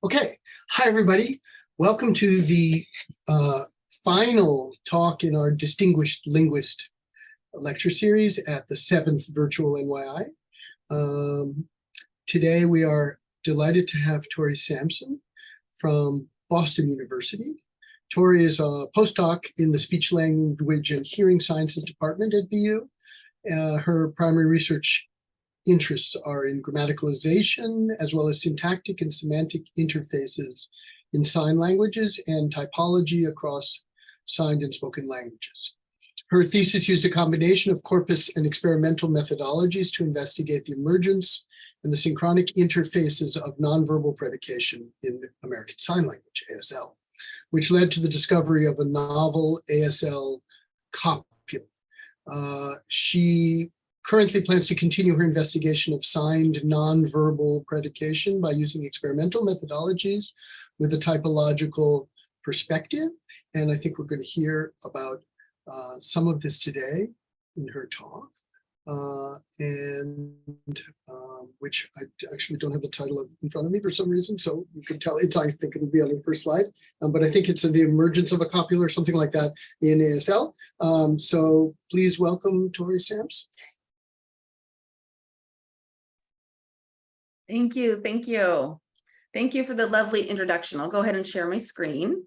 Okay, hi everybody. Welcome to the final talk in our Distinguished Linguist lecture series at the 7th Virtual NYI. Today we are delighted to have Tory Sampson from Boston University. Tory is a postdoc in the Speech, Language, and Hearing Sciences Department at BU. Her primary research interests are in grammaticalization, as well as syntactic and semantic interfaces in sign languages and typology across signed and spoken languages. Her thesis used a combination of corpus and experimental methodologies to investigate the emergence and the synchronic interfaces of nonverbal predication in American Sign Language, ASL, which led to the discovery of a novel ASL Copula. She currently plans to continue her investigation of signed nonverbal predication by using experimental methodologies with a typological perspective. And I think we're going to hear about some of this today in her talk, which I actually don't have the title in front of me for some reason, so you can tell I think it'll be on the first slide, but I think it's the emergence of a copula or something like that in ASL. So please welcome Tory Sampson. Thank you. Thank you. Thank you for the lovely introduction. I'll go ahead and share my screen.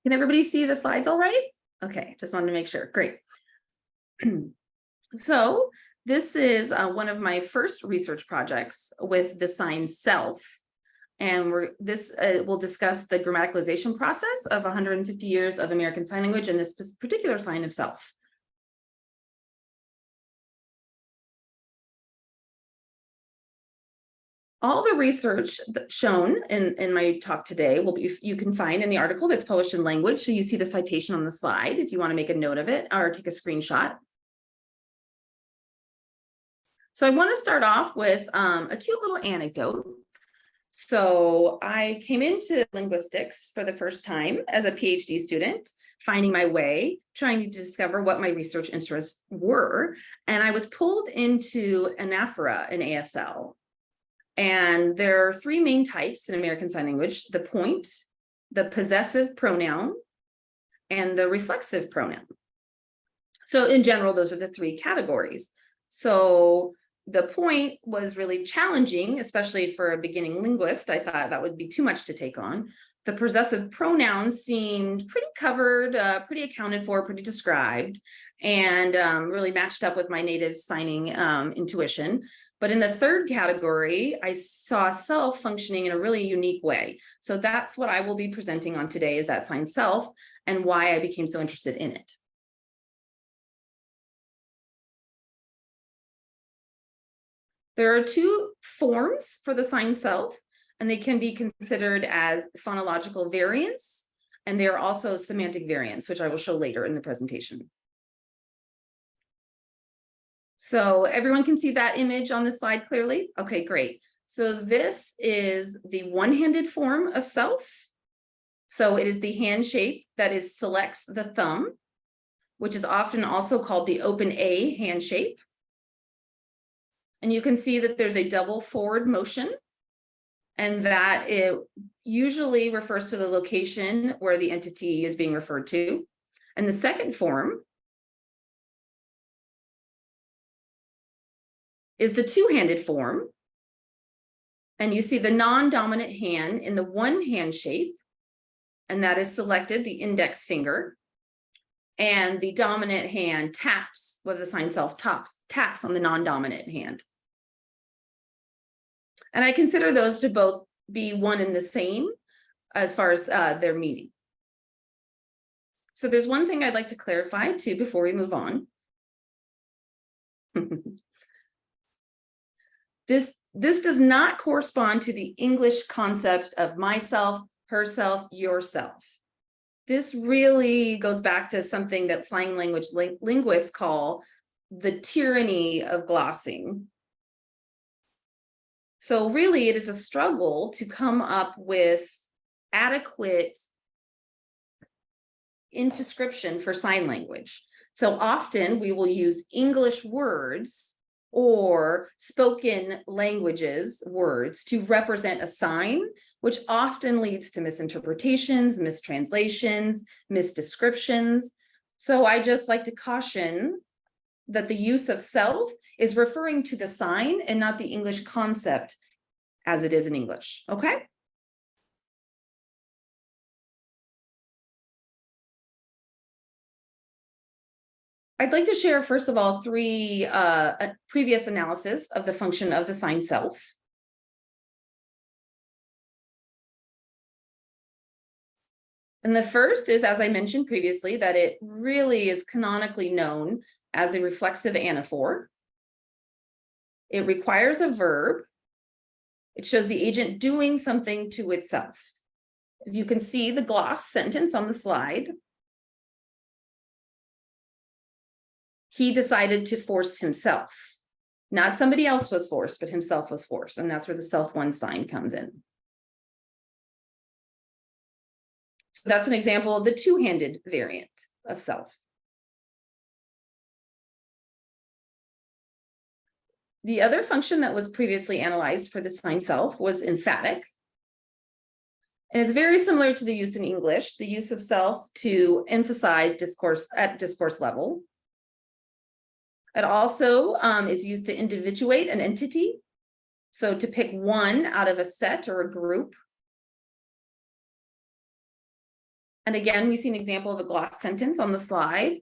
Can everybody see the slides all right? Okay, just wanted to make sure. Great. So this is one of my first research projects with the sign self. And we'll discuss the grammaticalization process of 150 years of American Sign Language and this particular sign of self. All the research shown in my talk today you can find in the article that's published in Language. So you see the citation on the slide if you want to make a note of it or take a screenshot. So I want to start off with a cute little anecdote. So I came into linguistics for the first time as a PhD student, finding my way, trying to discover what my research interests were. And I was pulled into anaphora in ASL. And there are three main types in American Sign Language: the point, the possessive pronoun, and the reflexive pronoun. So in general, those are the three categories. So the point was really challenging, especially for a beginning linguist. I thought that would be too much to take on. The possessive pronouns seemed pretty covered, pretty accounted for, pretty described, and really matched up with my native signing intuition. But in the third category, I saw self functioning in a really unique way. So that's what I will be presenting on today, is that sign self and why I became so interested in it. There are two forms for the sign self, and they can be considered as phonological variants, and they are also semantic variants, which I will show later in the presentation. So everyone can see that image on the slide clearly? Okay, great. So this is the one-handed form of self. So it is the hand shape that selects the thumb, which is often also called the open A hand shape. And you can see that there's a double forward motion, and that it usually refers to the location where the entity is being referred to. And the second form is the two-handed form. And you see the non-dominant hand in the one hand shape, and that is selected, the index finger. And the dominant hand taps, whether the sign self taps on the non-dominant hand. And I consider those to both be one and the same as far as their meaning. So there's one thing I'd like to clarify too before we move on. This does not correspond to the English concept of myself, herself, yourself. This really goes back to something that sign language linguists call the tyranny of glossing. So really, it is a struggle to come up with adequate interscription for sign language. So often we will use English words or spoken languages words to represent a sign, which often leads to misinterpretations, mistranslations, misdescriptions. So I just like to caution that the use of self is referring to the sign and not the English concept as it is in English, okay? I'd like to share, first of all, three previous analysis of the function of the sign self. And the first is, as I mentioned previously, that it really is canonically known as a reflexive anaphor. It requires a verb. It shows the agent doing something to itself. If you can see the gloss sentence on the slide, he decided to force himself. Not somebody else was forced, but himself was forced. And that's where the self one sign comes in. So that's an example of the two-handed variant of self. The other function that was previously analyzed for the sign self was emphatic. And it's very similar to the use in English, the use of self to emphasize discourse at discourse level. It also is used to individuate an entity. So to pick one out of a set or a group. And again, we see an example of a gloss sentence on the slide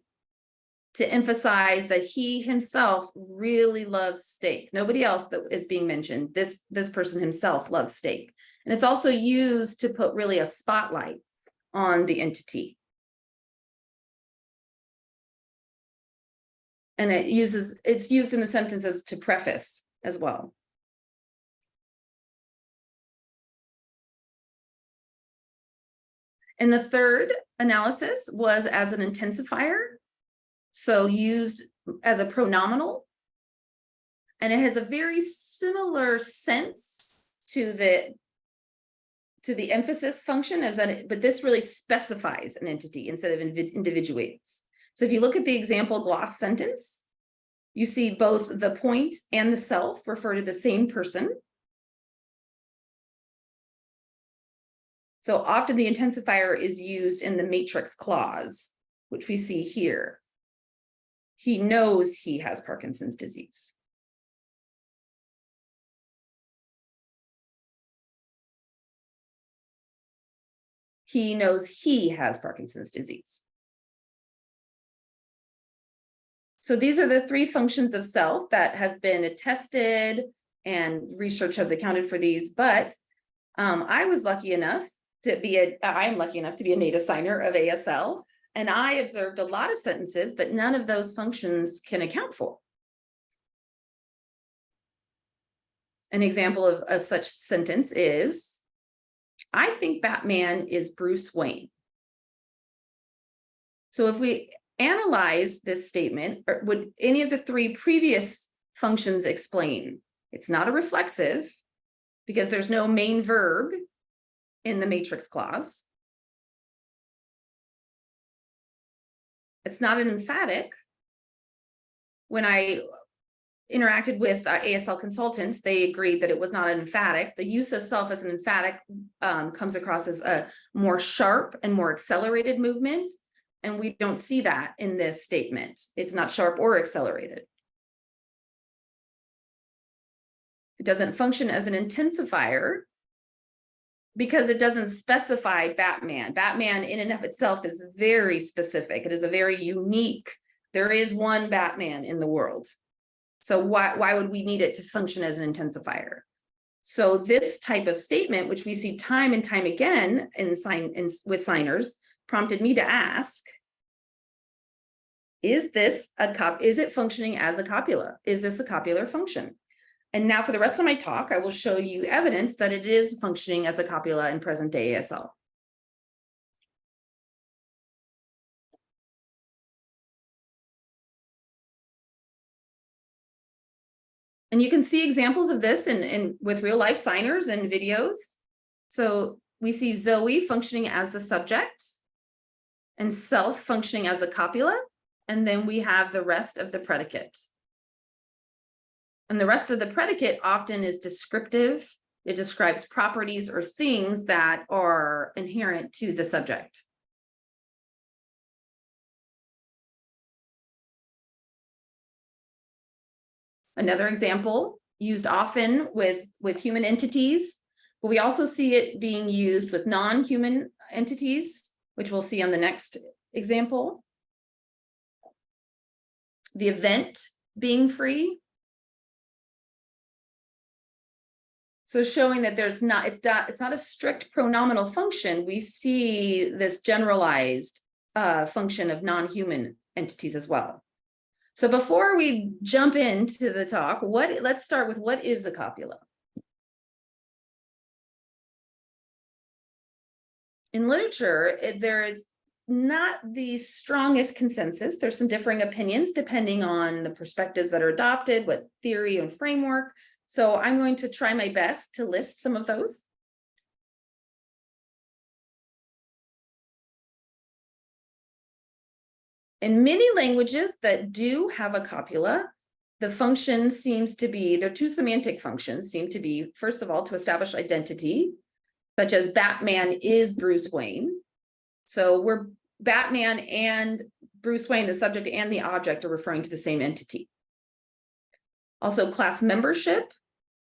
to emphasize that he himself really loves steak. Nobody else that is being mentioned. This person himself loves steak. And it's also used to put really a spotlight on the entity. And it's used in the sentences to preface as well. And the third analysis was as an intensifier. So used as a pronominal. And it has a very similar sense to the emphasis function as that, but this really specifies an entity instead of individuates. So if you look at the example gloss sentence, you see both the point and the self refer to the same person. So often the intensifier is used in the matrix clause, which we see here. He knows he has Parkinson's disease. He knows he has Parkinson's disease. So these are the three functions of self that have been attested, and research has accounted for these, but I am lucky enough to be a native signer of ASL, and I observed a lot of sentences that none of those functions can account for. An example of a such sentence is, I think Batman is Bruce Wayne. So if we analyze this statement, or would any of the three previous functions explain? It's not a reflexive because there's no main verb in the matrix clause. It's not an emphatic. When I interacted with ASL consultants, they agreed that it was not an emphatic. The use of self as an emphatic comes across as a more sharp and more accelerated movement. And we don't see that in this statement. It's not sharp or accelerated. It doesn't function as an intensifier because it doesn't specify Batman. Batman in and of itself is very specific. It is a very unique, there is one Batman in the world. So why would we need it to function as an intensifier? So this type of statement, which we see time and time again with signers, prompted me to ask, is it functioning as a copula? Is this a copular function? And now for the rest of my talk, I will show you evidence that it is functioning as a copula in present day ASL. And you can see examples of this with real life signers and videos. So we see Zoe functioning as the subject. and self functioning as a copula. And then we have the rest of the predicate. And the rest of the predicate often is descriptive. It describes properties or things that are inherent to the subject. Another example used often with human entities, but we also see it being used with non-human entities, which we'll see on the next example. The event being free. So showing that it's not a strict pronominal function. We see this generalized function of non-human entities as well. So before we jump into the talk, let's start with what is a copula? In literature, there is not the strongest consensus. There's some differing opinions depending on the perspectives that are adopted, what theory and framework. So I'm going to try my best to list some of those. In many languages that do have a copula, the function seems to be, there are two semantic functions seem to be, first of all, to establish identity, such as Batman is Bruce Wayne. So we're Batman and Bruce Wayne, the subject and the object, are referring to the same entity. Also class membership.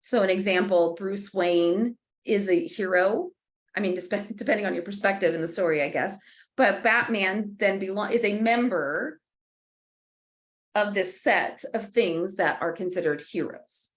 So an example, Bruce Wayne is a hero. I mean, depending on your perspective in the story, I guess. But Batman then is a member of this set of things that are considered heroes.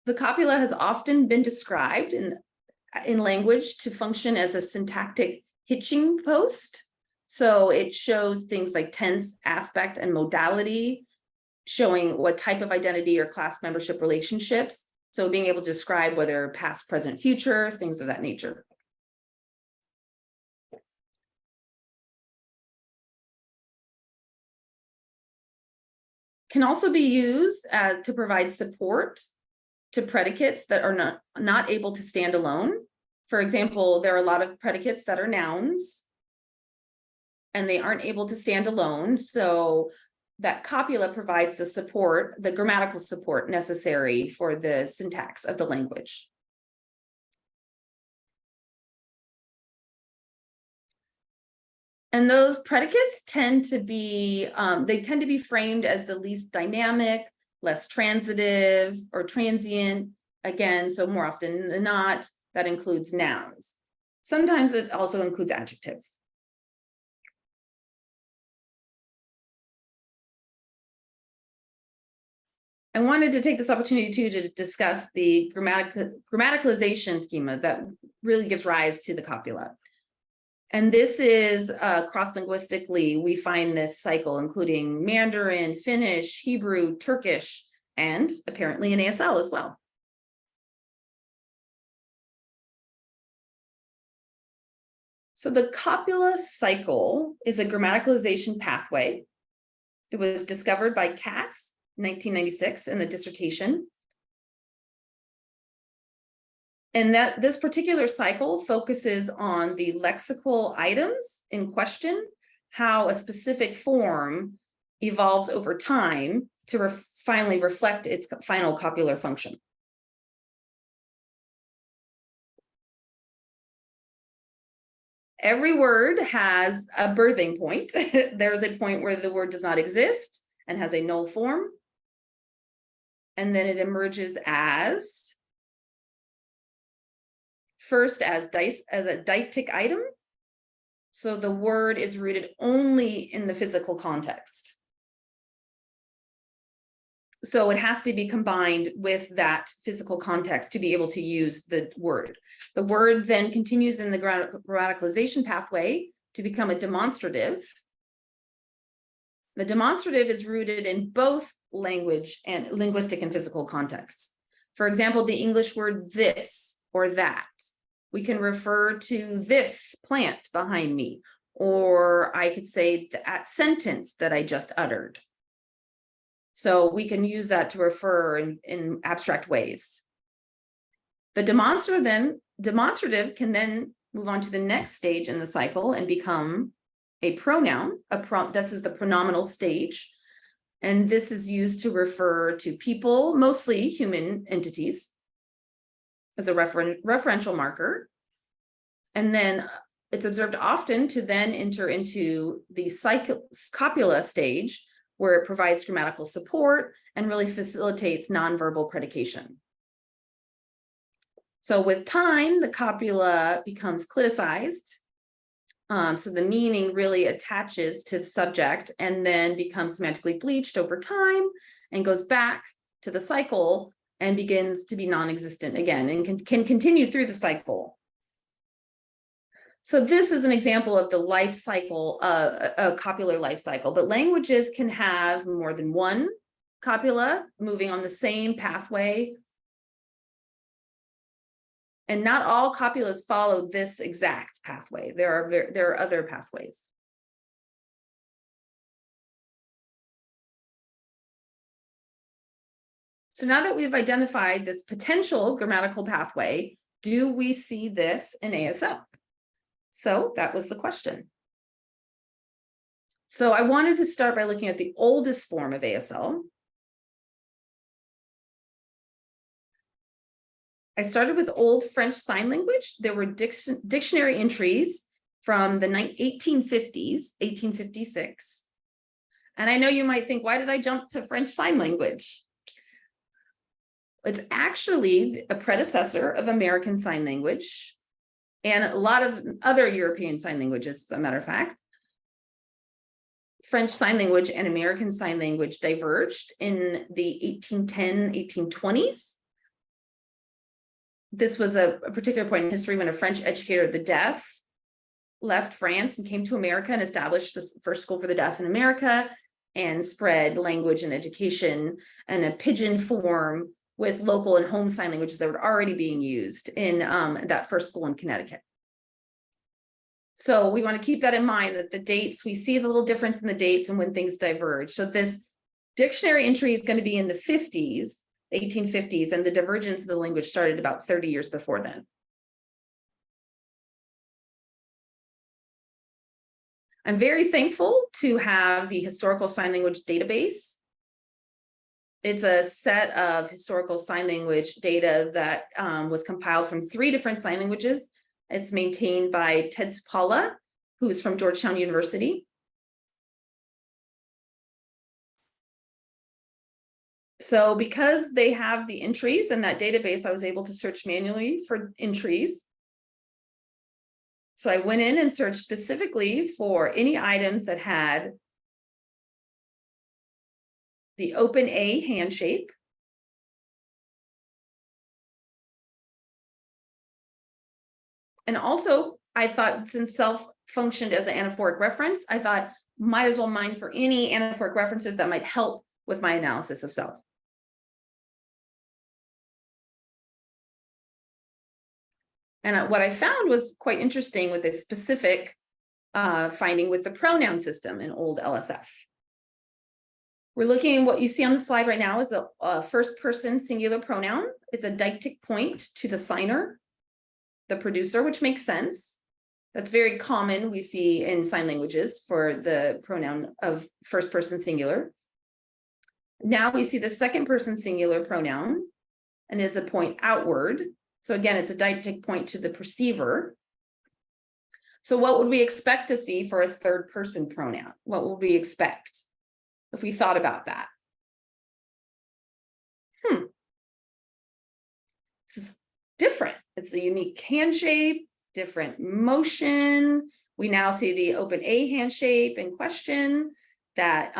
The copula has often been described in language to function as a syntactic hitching post. So it shows things like tense, aspect, and modality, showing what type of identity or class membership relationships. So being able to describe whether past, present, future, things of that nature. Can also be used to provide support to predicates that are not able to stand alone. For example, there are a lot of predicates that are nouns and they aren't able to stand alone. So that copula provides the support, the grammatical support necessary for the syntax of the language. And those predicates tend to be framed as the least dynamic, less transitive or transient. Again, so more often than not, that includes nouns. Sometimes it also includes adjectives. I wanted to take this opportunity too to discuss the grammaticalization schema that really gives rise to the copula. And this is cross-linguistically, we find this cycle, including Mandarin, Finnish, Hebrew, Turkish, and apparently in ASL as well. So the copula cycle is a grammaticalization pathway. It was discovered by Katz in 1996 in the dissertation. And that this particular cycle focuses on the lexical items in question, how a specific form evolves over time to finally reflect its final copular function. Every word has a birthing point. There's a point where the word does not exist and has a null form. And then it emerges as first as a deictic item. So the word is rooted only in the physical context. So it has to be combined with that physical context to be able to use the word. The word then continues in the grammaticalization pathway to become a demonstrative. The demonstrative is rooted in both language and linguistic and physical contexts. For example, the English word this or that. We can refer to this plant behind me, or I could say that sentence that I just uttered. So we can use that to refer in abstract ways. The demonstrative can then move on to the next stage in the cycle and become a pronoun. This is the pronominal stage. And this is used to refer to people, mostly human entities, as a referential marker. And then it's observed often to then enter into the copula stage, where it provides grammatical support and really facilitates nonverbal predication. So with time, the copula becomes cliticized. So the meaning really attaches to the subject and then becomes semantically bleached over time and goes back to the cycle and begins to be non-existent again and can continue through the cycle. So this is an example of the life cycle, a copular life cycle, but languages can have more than one copula moving on the same pathway. And not all copulas follow this exact pathway. There are other pathways. So now that we've identified this potential grammatical pathway, do we see this in ASL? So that was the question. So I wanted to start by looking at the oldest form of ASL. I started with Old French Sign Language. There were dictionary entries from the 1850s, 1856. And I know you might think, why did I jump to French Sign Language? It's actually a predecessor of American Sign Language and a lot of other European Sign Languages, as a matter of fact. French Sign Language and American Sign Language diverged in the 1820s. This was a particular point in history when a French educator of the deaf left France and came to America and established the first school for the deaf in America and spread language and education in a pidgin form with local and home sign languages that were already being used in that first school in Connecticut. So we want to keep that in mind, that the dates, we see the little difference in the dates and when things diverge. So this dictionary entry is going to be in the 50s, 1850s, and the divergence of the language started about 30 years before then. I'm very thankful to have the Historical Sign Language database. It's a set of historical sign language data that was compiled from 3 different sign languages. It's maintained by Ted Copula, who is from Georgetown University. So because they have the entries in that database, I was able to search manually for entries. So I went in and searched specifically for any items that had the open A hand shape, and also I thought, since self functioned as an anaphoric reference, I thought might as well mine for any anaphoric references that might help with my analysis of self. And what I found was quite interesting with a specific finding with the pronoun system in old LSF. We're looking at what you see on the slide right now is a first person singular pronoun. It's a deictic point to the signer, the producer, which makes sense. That's very common we see in sign languages for the pronoun of first person singular. Now we see the second person singular pronoun and is a point outward. So again, it's a deictic point to the perceiver. So what would we expect to see for a third person pronoun? What would we expect if we thought about that? This is different. It's a unique hand shape, different motion. We now see the open A hand shape in question that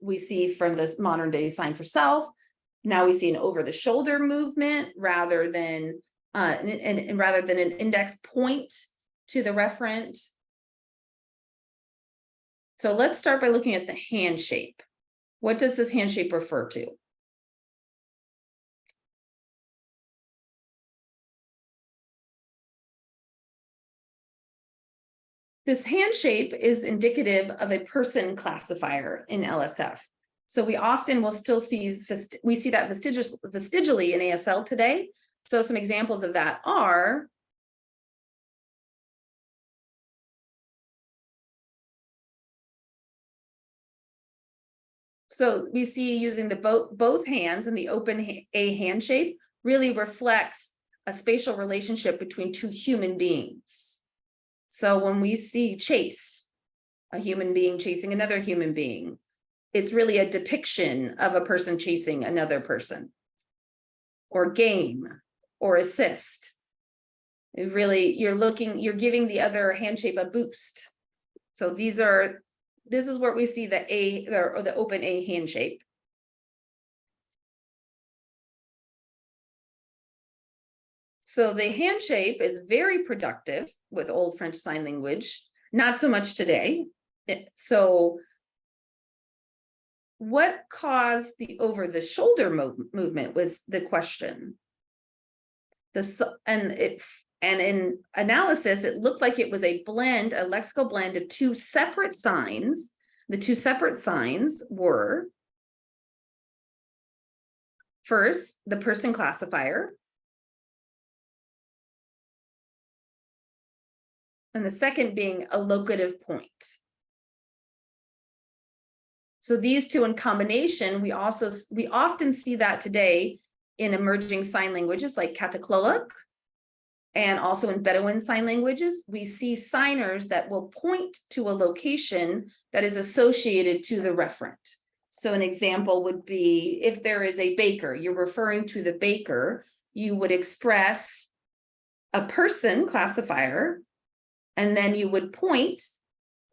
we see from this modern day sign for self. Now we see an over the shoulder movement rather than rather than an index point to the referent. So let's start by looking at the hand shape. What does this hand shape refer to? This hand shape is indicative of a person classifier in LSF. So we often will still see, we see that vestigially in ASL today. So some examples of that are, so we see using the both hands, and the open A hand shape really reflects a spatial relationship between two human beings. So when we see chase, a human being chasing another human being, it's really a depiction of a person chasing another person. Or game, or assist. It really, you're giving the other hand shape a boost. So this is where we see the A, or the open A hand shape. So the hand shape is very productive with Old French Sign Language, not so much today. So what caused the over the shoulder movement was the question. And in analysis, it looked like it was a blend, a lexical blend of two separate signs. The two separate signs were, first, the person classifier, and the second being a locative point. So these two in combination, we often see that today in emerging sign languages like Kataklolok, and also in Bedouin sign languages. We see signers that will point to a location that is associated to the referent. So an example would be, if there is a baker, you're referring to the baker, you would express a person classifier, and then you would point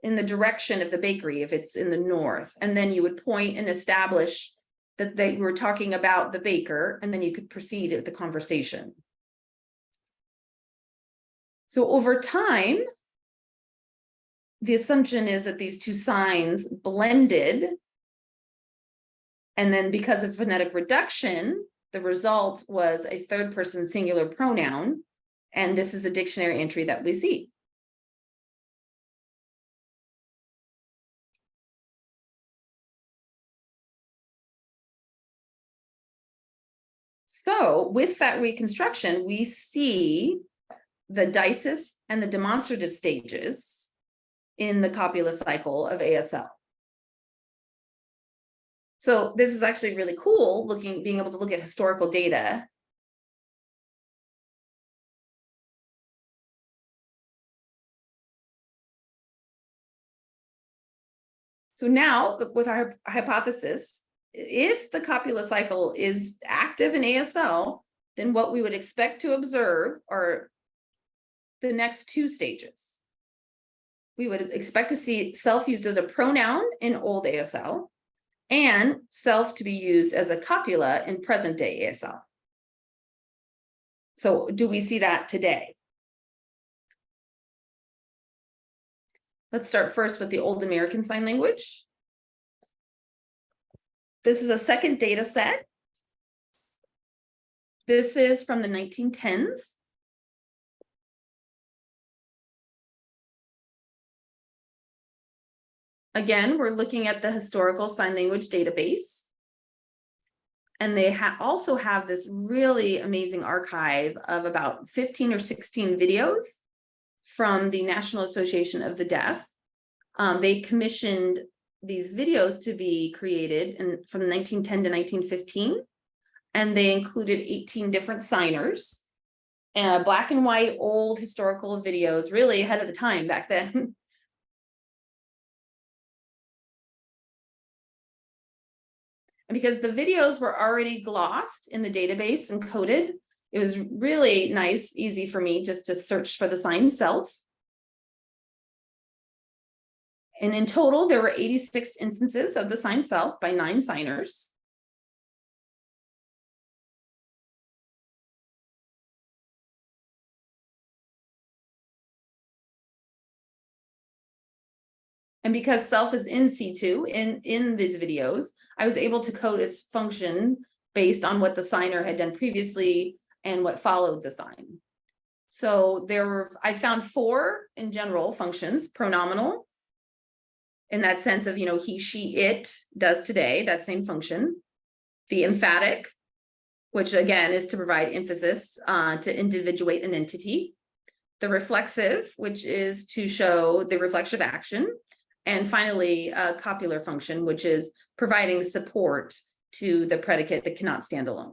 in the direction of the bakery if it's in the north, and then you would point and establish that they were talking about the baker, and then you could proceed with the conversation. So over time, the assumption is that these two signs blended, and then because of phonetic reduction, the result was a third person singular pronoun, and this is the dictionary entry that we see. So with that reconstruction, we see the diesis and the demonstrative stages in the copula cycle of ASL. So this is actually really cool, being able to look at historical data. So now with our hypothesis, if the copula cycle is active in ASL, then what we would expect to observe are the next two stages. We would expect to see self used as a pronoun in old ASL, and self to be used as a copula in present day ASL. So do we see that today? Let's start first with the Old American Sign Language. This is a second data set. This is from the 1910s. Again, we're looking at the historical sign language database. And they also have this really amazing archive of about 15 or 16 videos from the National Association of the Deaf. They commissioned these videos to be created from 1910 to 1915. And they included 18 different signers, black and white, old historical videos, really ahead of the time back then. And because the videos were already glossed in the database and coded, it was really nice, easy for me just to search for the sign self. And in total, there were 86 instances of the sign self by 9 signers. And because self is in C2 in these videos, I was able to code its function based on what the signer had done previously and what followed the sign. So I found 4 in general functions: pronominal, in that sense of, he, she, it does today, that same function. The emphatic, which again is to provide emphasis to individuate an entity. The reflexive, which is to show the reflexive action. And finally, a copular function, which is providing support to the predicate that cannot stand alone.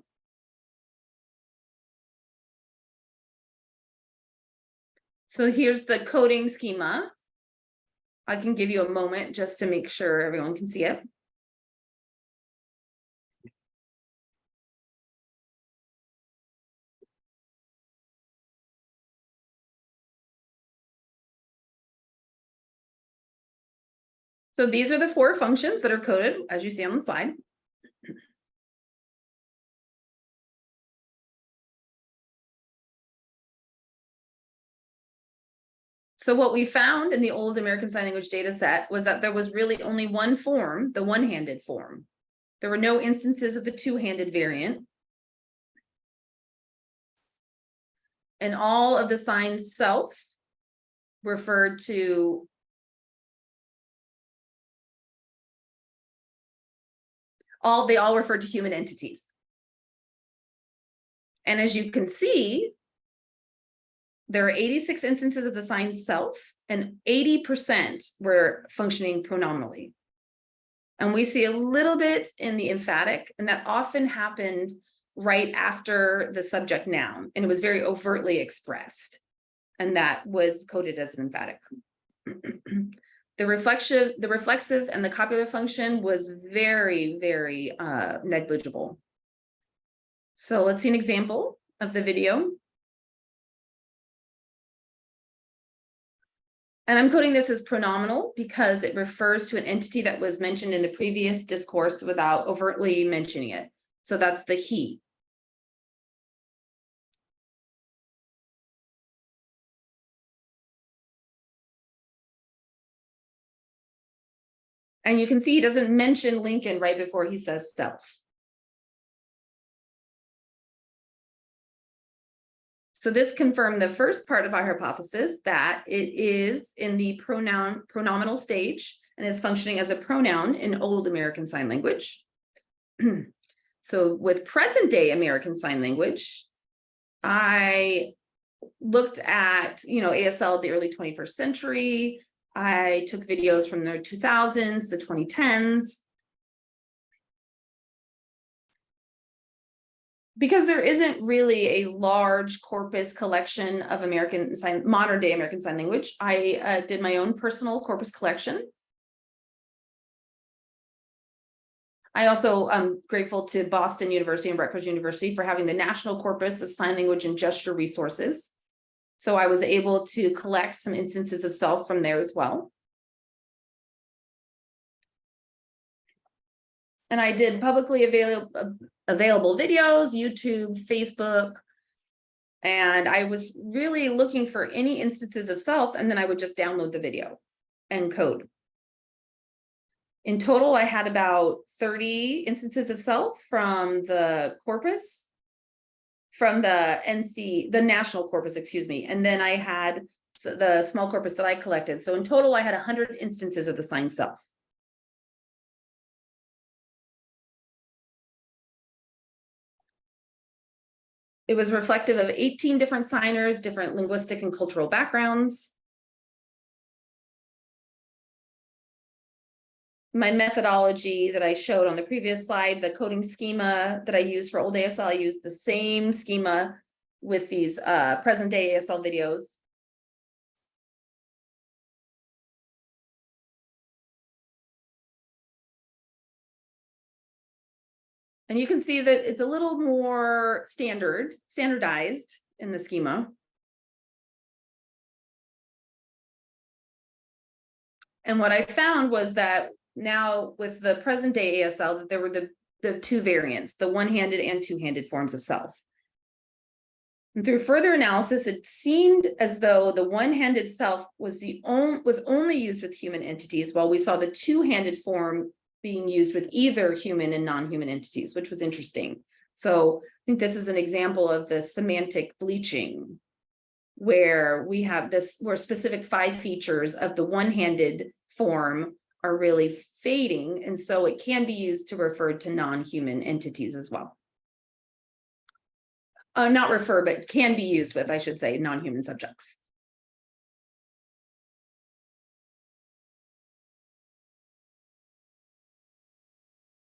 So here's the coding schema. I can give you a moment just to make sure everyone can see it. So these are the 4 functions that are coded, as you see on the slide. So what we found in the old American Sign Language data set was that there was really only one form, the one-handed form. There were no instances of the two-handed variant. And all of the signs self referred to they all refer to human entities. And as you can see, there are 86 instances of the sign self, and 80% were functioning pronominally. And we see a little bit in the emphatic, and that often happened right after the subject noun, and it was very overtly expressed, and that was coded as an emphatic. The reflexive and the copular function was very, very negligible. So let's see an example of the video. And I'm coding this as pronominal because it refers to an entity that was mentioned in the previous discourse without overtly mentioning it. So that's the he. And you can see he doesn't mention Lincoln right before he says self. So this confirmed the first part of our hypothesis, that it is in the pronominal stage and is functioning as a pronoun in Old American Sign Language. So with present day American Sign Language, I looked at, ASL the early 21st century. I took videos from the 2000s, the 2010s. Because there isn't really a large corpus collection of modern day American Sign Language, I did my own personal corpus collection. I also am grateful to Boston University and Rutgers University for having the National Corpus of Sign Language and Gesture Resources. So I was able to collect some instances of self from there as well. And I did publicly available videos, YouTube, Facebook, and I was really looking for any instances of self, and then I would just download the video and code. In total, I had about 30 instances of self from the corpus, from the national corpus, excuse me, and then I had the small corpus that I collected. So in total, I had 100 instances of the sign self. It was reflective of 18 different signers, different linguistic and cultural backgrounds. My methodology that I showed on the previous slide, the coding schema that I used for old ASL, I used the same schema with these present day ASL videos. And you can see that it's a little more standardized in the schema. And what I found was that now with the present day ASL, that there were the two variants, the one-handed and two-handed forms of self. And through further analysis, it seemed as though the one-handed self was only used with human entities, while we saw the two-handed form being used with either human and non-human entities, which was interesting. So I think this is an example of the semantic bleaching, where we have where specific 5 features of the one-handed form are really fading, and so it can be used to refer to non-human entities as well. Not refer, but can be used with, I should say, non-human subjects.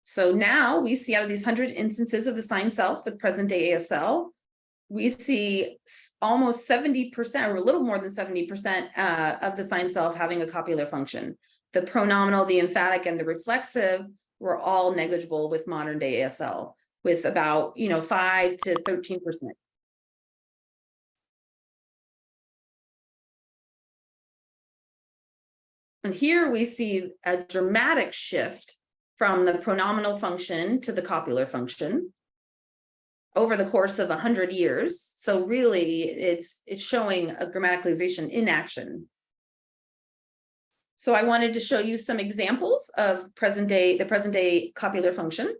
So now we see out of these 100 instances of the sign self with present day ASL, we see almost 70%, or a little more than 70% of the sign self having a copular function. The pronominal, the emphatic, and the reflexive were all negligible with modern day ASL, with about 5 to 13%. And here we see a dramatic shift from the pronominal function to the copular function over the course of 100 years. So really, it's showing a grammaticalization in action. So I wanted to show you some examples of the present day copular function.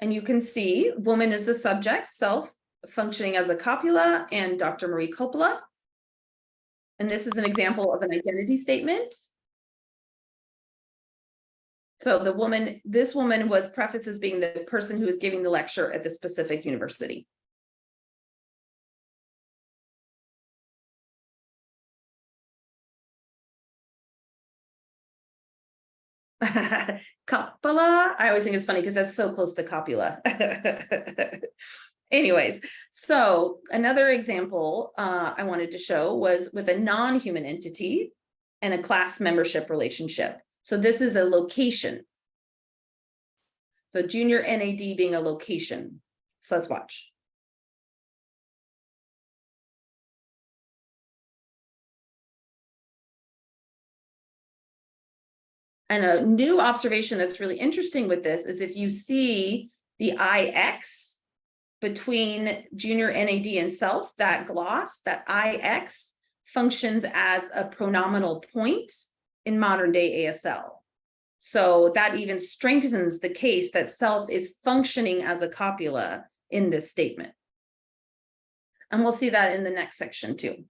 And you can see woman is the subject, self functioning as a copula, and Dr. Marie Copula. And this is an example of an identity statement. So this woman was prefaced as being the person who is giving the lecture at the specific university. Copula, I always think it's funny because that's so close to copula. Anyways, so another example I wanted to show was with a non-human entity and a class membership relationship. So this is a location. So junior NAD being a location. So let's watch. And a new observation that's really interesting with this is if you see the IX between junior NAD and self, that gloss, that IX functions as a pronominal point in modern day ASL. So that even strengthens the case that self is functioning as a copula in this statement. And we'll see that in the next section too.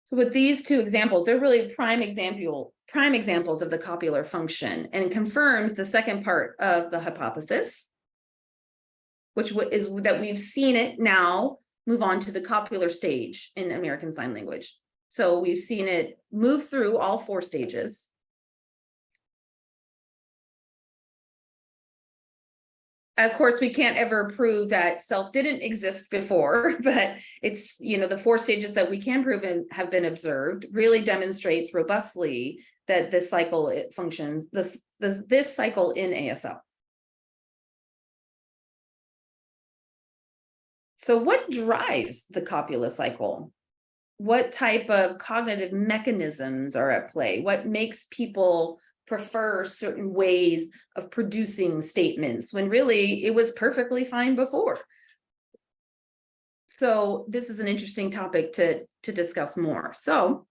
So with these two examples, they're really prime examples of the copular function, and confirms the second part of the hypothesis, which is that we've seen it now move on to the copular stage in American Sign Language. So we've seen it move through all 4 stages. Of course, we can't ever prove that self didn't exist before, but it's, the 4 stages that we can prove and have been observed really demonstrates robustly that this cycle, it functions, this cycle in ASL. So what drives the copula cycle? What type of cognitive mechanisms are at play? What makes people prefer certain ways of producing statements when really it was perfectly fine before? So this is an interesting topic to discuss more. So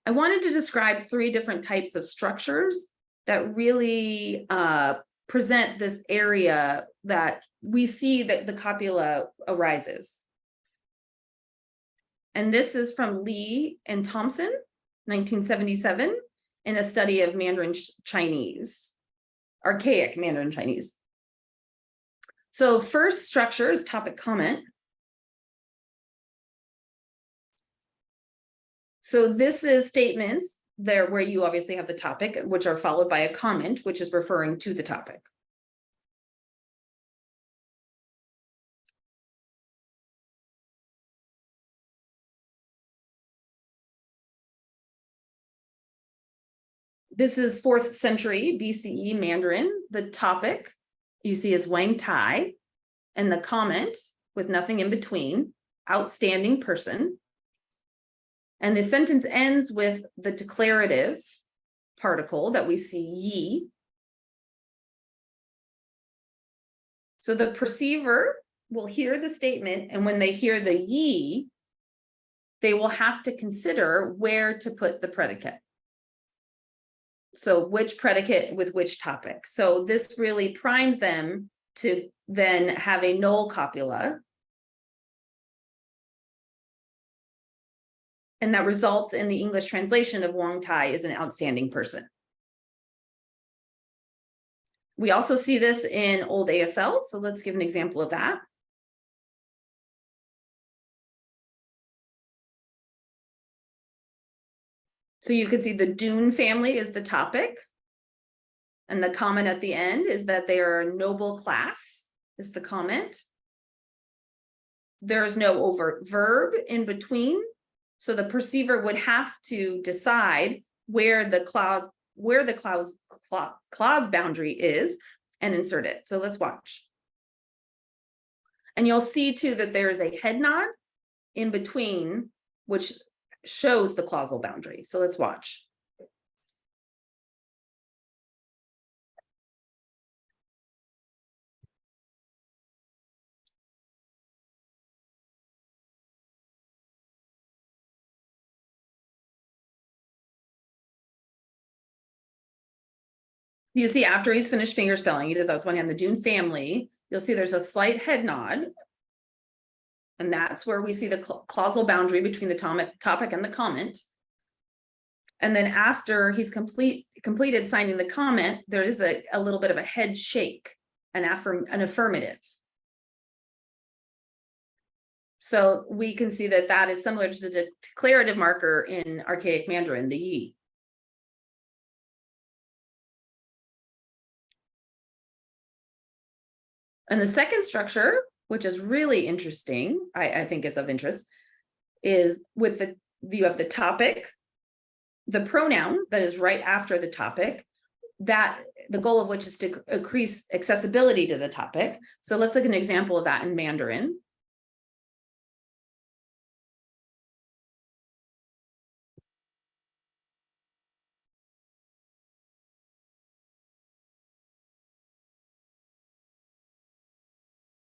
I wanted to describe 3 different types of structures that really present this area that we see that the copula arises. And this is from Lee and Thompson, 1977, in a study of Mandarin Chinese, archaic Mandarin Chinese. So first structure is topic comment. So this is statements there where you obviously have the topic, which are followed by a comment, which is referring to the topic. This is 4th century BCE Mandarin. The topic you see is Wang Tai, and the comment with nothing in between, outstanding person. And the sentence ends with the declarative particle that we see yi. So the perceiver will hear the statement, and when they hear the yi, they will have to consider where to put the predicate. So which predicate with which topic. So this really primes them to then have a null copula And that results in the English translation of Wang Tai is an outstanding person. We also see this in old ASL, so let's give an example of that. So you can see the Dune family is the topic. And the comment at the end is that they are a noble class, is the comment. There is no overt verb in between. So the perceiver would have to decide where the clause boundary is and insert it. So let's watch. And you'll see too that there is a head nod in between, which shows the clausal boundary. So let's watch. You see after he's finished finger spelling, he does that with one hand, the Dune family, you'll see there's a slight head nod. And that's where we see the clausal boundary between the topic and the comment. And then after he's completed signing the comment, there is a little bit of a head shake, an affirmative. So we can see that that is similar to the declarative marker in archaic Mandarin, the yi. And the second structure, which is really interesting, I think is of interest, is with you have the topic, the pronoun that is right after the topic, that the goal of which is to increase accessibility to the topic. So let's look at an example of that in Mandarin.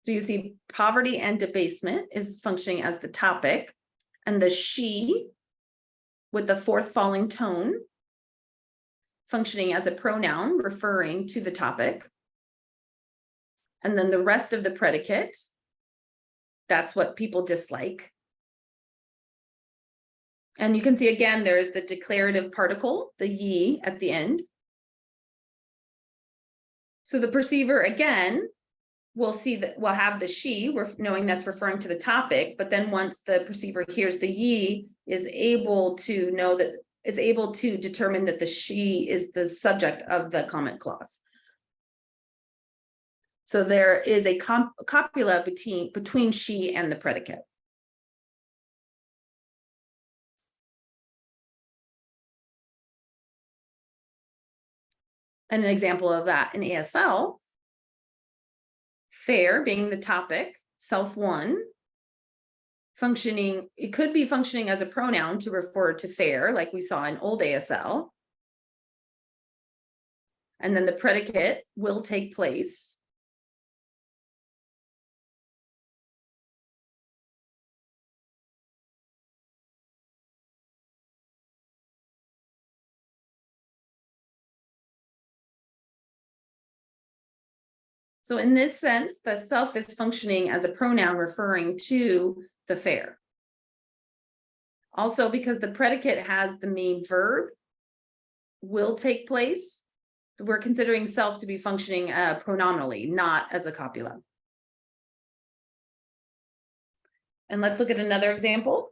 So you see poverty and debasement is functioning as the topic, and the she with the fourth falling tone functioning as a pronoun referring to the topic. And then the rest of the predicate, that's what people dislike. And you can see again, there's the declarative particle, the yi at the end. So the perceiver again, we'll see that we'll have the she, we're knowing that's referring to the topic, but then once the perceiver hears the yi, is able to know that is able to determine that the she is the subject of the comment clause. So there is a copula between she and the predicate. And an example of that in ASL, fair being the topic, self one, functioning, it could be functioning as a pronoun to refer to fair, like we saw in old ASL. And then the predicate will take place. So in this sense, the self is functioning as a pronoun referring to the fair. Also, because the predicate has the main verb, will take place, we're considering self to be functioning pronominally, not as a copula. And let's look at another example.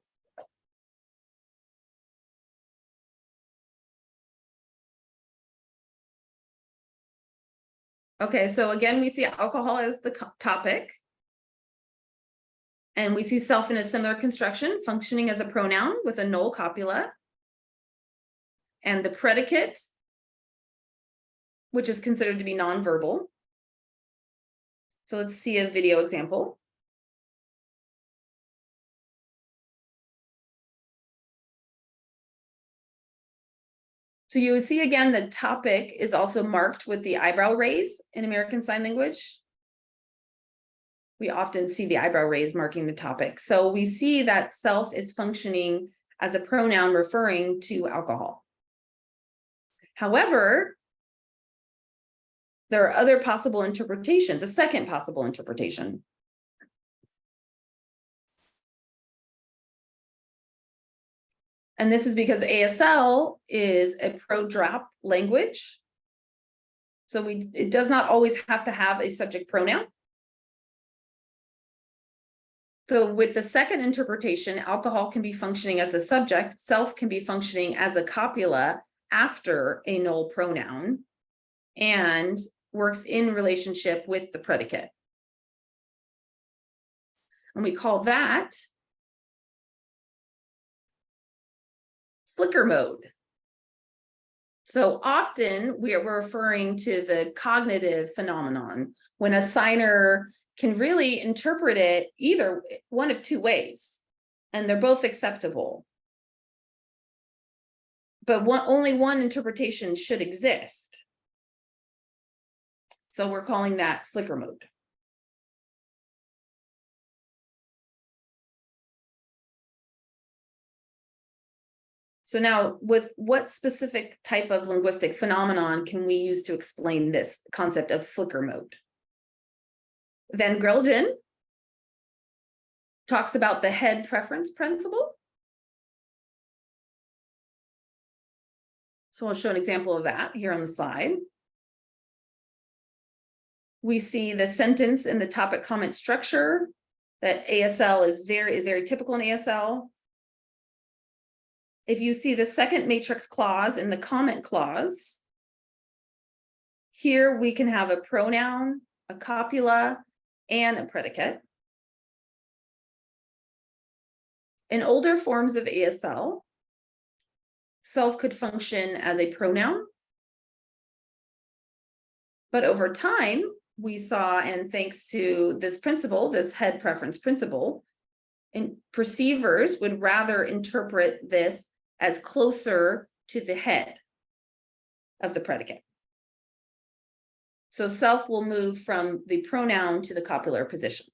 Okay, so again, we see alcohol as the topic. And we see self in a similar construction, functioning as a pronoun with a null copula. And the predicate, which is considered to be nonverbal. So let's see a video example. So you see again, the topic is also marked with the eyebrow raise in American Sign Language. We often see the eyebrow raise marking the topic. So we see that self is functioning as a pronoun referring to alcohol. However, there are other possible interpretations, a second possible interpretation. And this is because ASL is a pro-drop language. So it does not always have to have a subject pronoun. So with the second interpretation, alcohol can be functioning as the subject, self can be functioning as a copula after a null pronoun, and works in relationship with the predicate. And we call that flicker mode. So often we're referring to the cognitive phenomenon when a signer can really interpret it either one of two ways, and they're both acceptable. But only one interpretation should exist. So we're calling that flicker mode. So now, with what specific type of linguistic phenomenon can we use to explain this concept of flicker mode? Van Grelden talks about the head preference principle. So I'll show an example of that here on the slide. We see the sentence in the topic comment structure that ASL is very typical in ASL. If you see the second matrix clause in the comment clause, here we can have a pronoun, a copula, and a predicate. In older forms of ASL, self could function as a pronoun. But over time, we saw, and thanks to this principle, this head preference principle, and perceivers would rather interpret this as closer to the head of the predicate. So self will move from the pronoun to the copular position.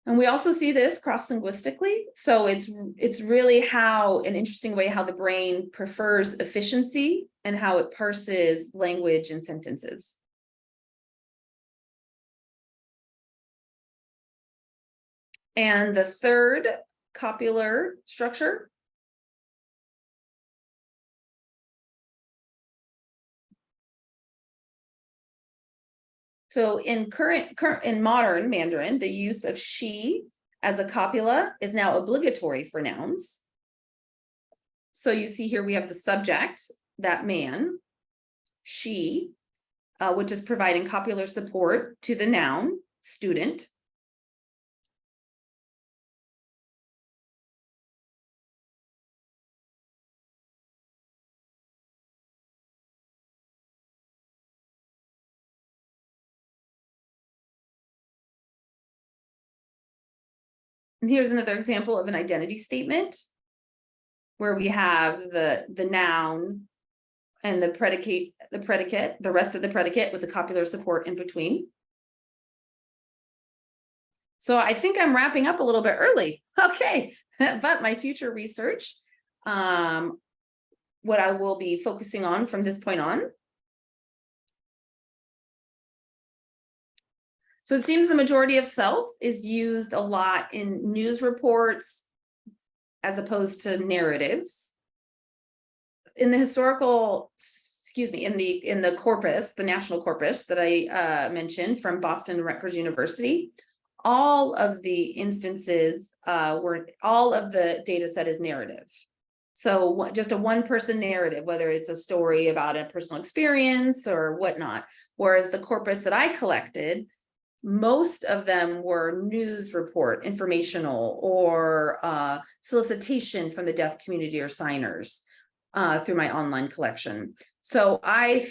And we also see this cross-linguistically. So it's really an interesting way how the brain prefers efficiency and how it parses language and sentences. And the third copular structure so in modern Mandarin, the use of she as a copula is now obligatory for nouns. So you see here we have the subject, that man, she, which is providing copular support to the noun, student. And here's another example of an identity statement where we have the noun and the predicate, the rest of the predicate with the copular support in between. So I think I'm wrapping up a little bit early. Okay, but my future research, what I will be focusing on from this point on. So it seems the majority of self is used a lot in news reports as opposed to narratives. In the historical, in the corpus, the national corpus that I mentioned from Boston Rutgers University, all of the instances all of the data set is narrative. So just a one-person narrative, whether it's a story about a personal experience or whatnot. Whereas the corpus that I collected, most of them were news report, informational, or solicitation from the deaf community or signers through my online collection. So I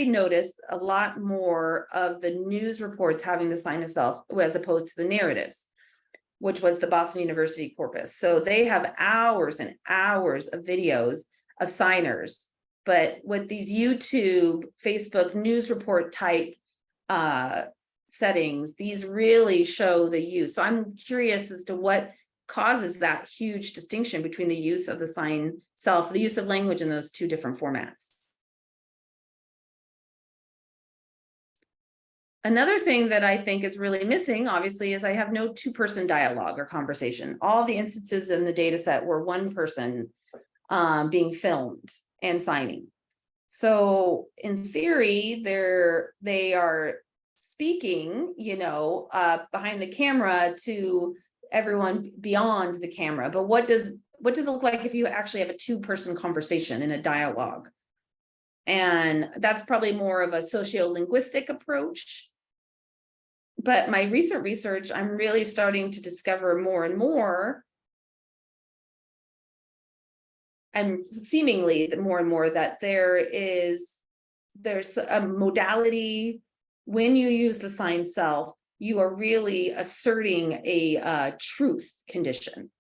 noticed a lot more of the news reports having the sign of self as opposed to the narratives, which was the Boston University corpus. So they have hours and hours of videos of signers, but with these YouTube, Facebook news report type settings, these really show the use. So I'm curious as to what causes that huge distinction between the use of the sign self, the use of language in those two different formats. Another thing that I think is really missing, obviously, is I have no two-person dialogue or conversation. All the instances in the data set were one person being filmed and signing. So in theory, they are speaking, behind the camera to everyone beyond the camera. But what does it look like if you actually have a two-person conversation in a dialogue? And that's probably more of a sociolinguistic approach. But my recent research, I'm really starting to discover more and more, and seemingly more and more, that there's a modality. When you use the sign self, you are really asserting a truth condition.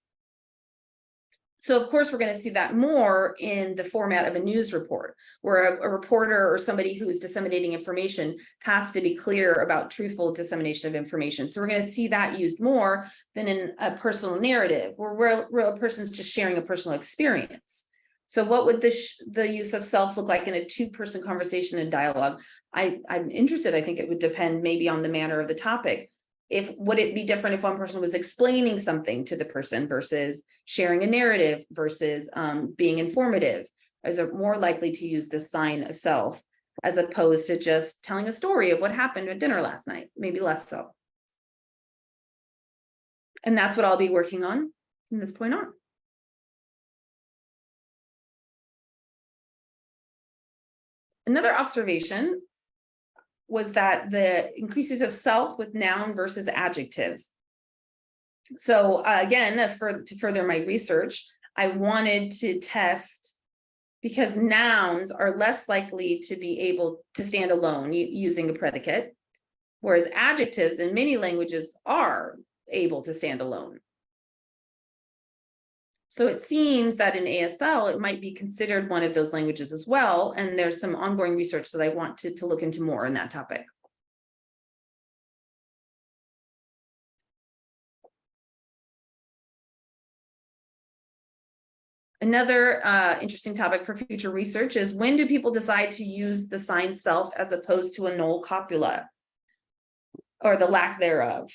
So of course, we're going to see that more in the format of a news report, where a reporter or somebody who's disseminating information has to be clear about truthful dissemination of information. So we're going to see that used more than in a personal narrative, where a person's just sharing a personal experience. So what would the use of self look like in a two-person conversation and dialogue? I'm interested. I think it would depend maybe on the manner of the topic. Would it be different if one person was explaining something to the person versus sharing a narrative versus being informative? Is it more likely to use the sign of self as opposed to just telling a story of what happened at dinner last night? Maybe less so. And that's what I'll be working on from this point on. Another observation was that the increased use of self with noun versus adjectives. So again, to further my research, I wanted to test, because nouns are less likely to be able to stand alone using a predicate, whereas adjectives in many languages are able to stand alone. So it seems that in ASL, it might be considered one of those languages as well. And there's some ongoing research that I want to look into more on that topic. Another interesting topic for future research is, when do people decide to use the sign self as opposed to a null copula, or the lack thereof?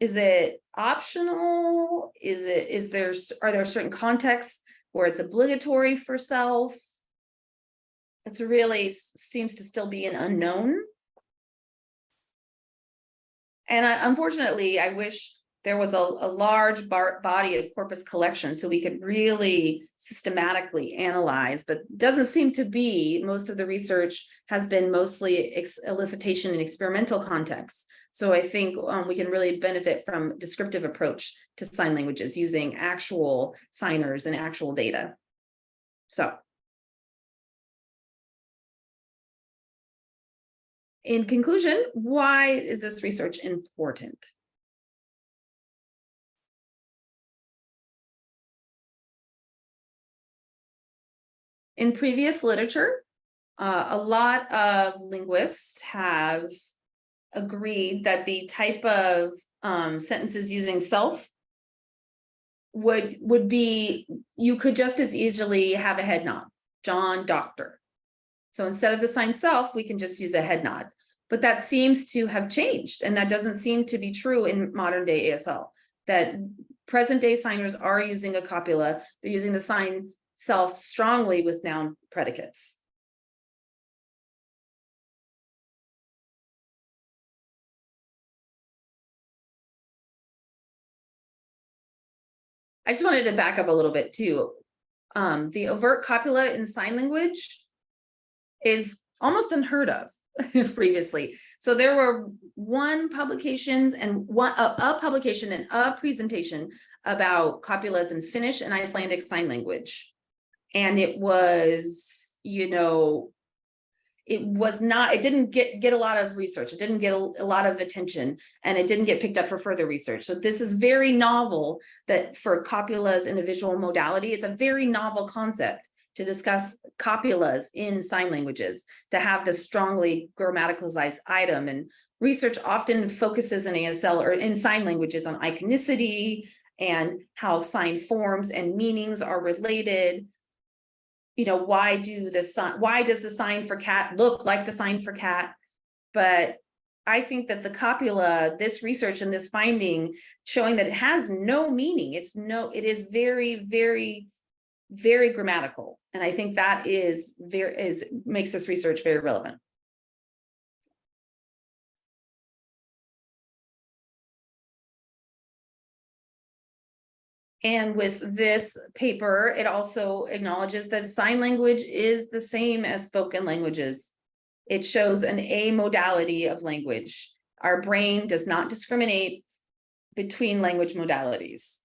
Is it optional? Are there certain contexts where it's obligatory for self? It's really seems to still be an unknown. And unfortunately, I wish there was a large body of corpus collection so we could really systematically analyze, but doesn't seem to be. Most of the research has been mostly elicitation and experimental contexts. So I think we can really benefit from descriptive approach to sign languages using actual signers and actual data. So in conclusion, why is this research important? In previous literature, a lot of linguists have agreed that the type of sentences using self would be, you could just as easily have a head nod, John, doctor. So instead of the sign self, we can just use a head nod. But that seems to have changed, and that doesn't seem to be true in modern day ASL, that present day signers are using a copula. They're using the sign self strongly with noun predicates. I just wanted to back up a little bit too. The overt copula in sign language is almost unheard of previously. So there were a publication and a presentation about copulas in Finnish and Icelandic sign language. And it was, it didn't get a lot of research. It didn't get a lot of attention, and it didn't get picked up for further research. So this is very novel, that for copulas in a visual modality, it's a very novel concept to discuss copulas in sign languages, to have this strongly grammaticalized item. And research often focuses in ASL or in sign languages on iconicity and how sign forms and meanings are related. Why does the sign for cat look like the sign for cat? But I think that the copula, this research and this finding showing that it has no meaning. It is very, very, very grammatical. And I think that makes this research very relevant. And with this paper, it also acknowledges that sign language is the same as spoken languages. It shows an amodality of language. Our brain does not discriminate between language modalities.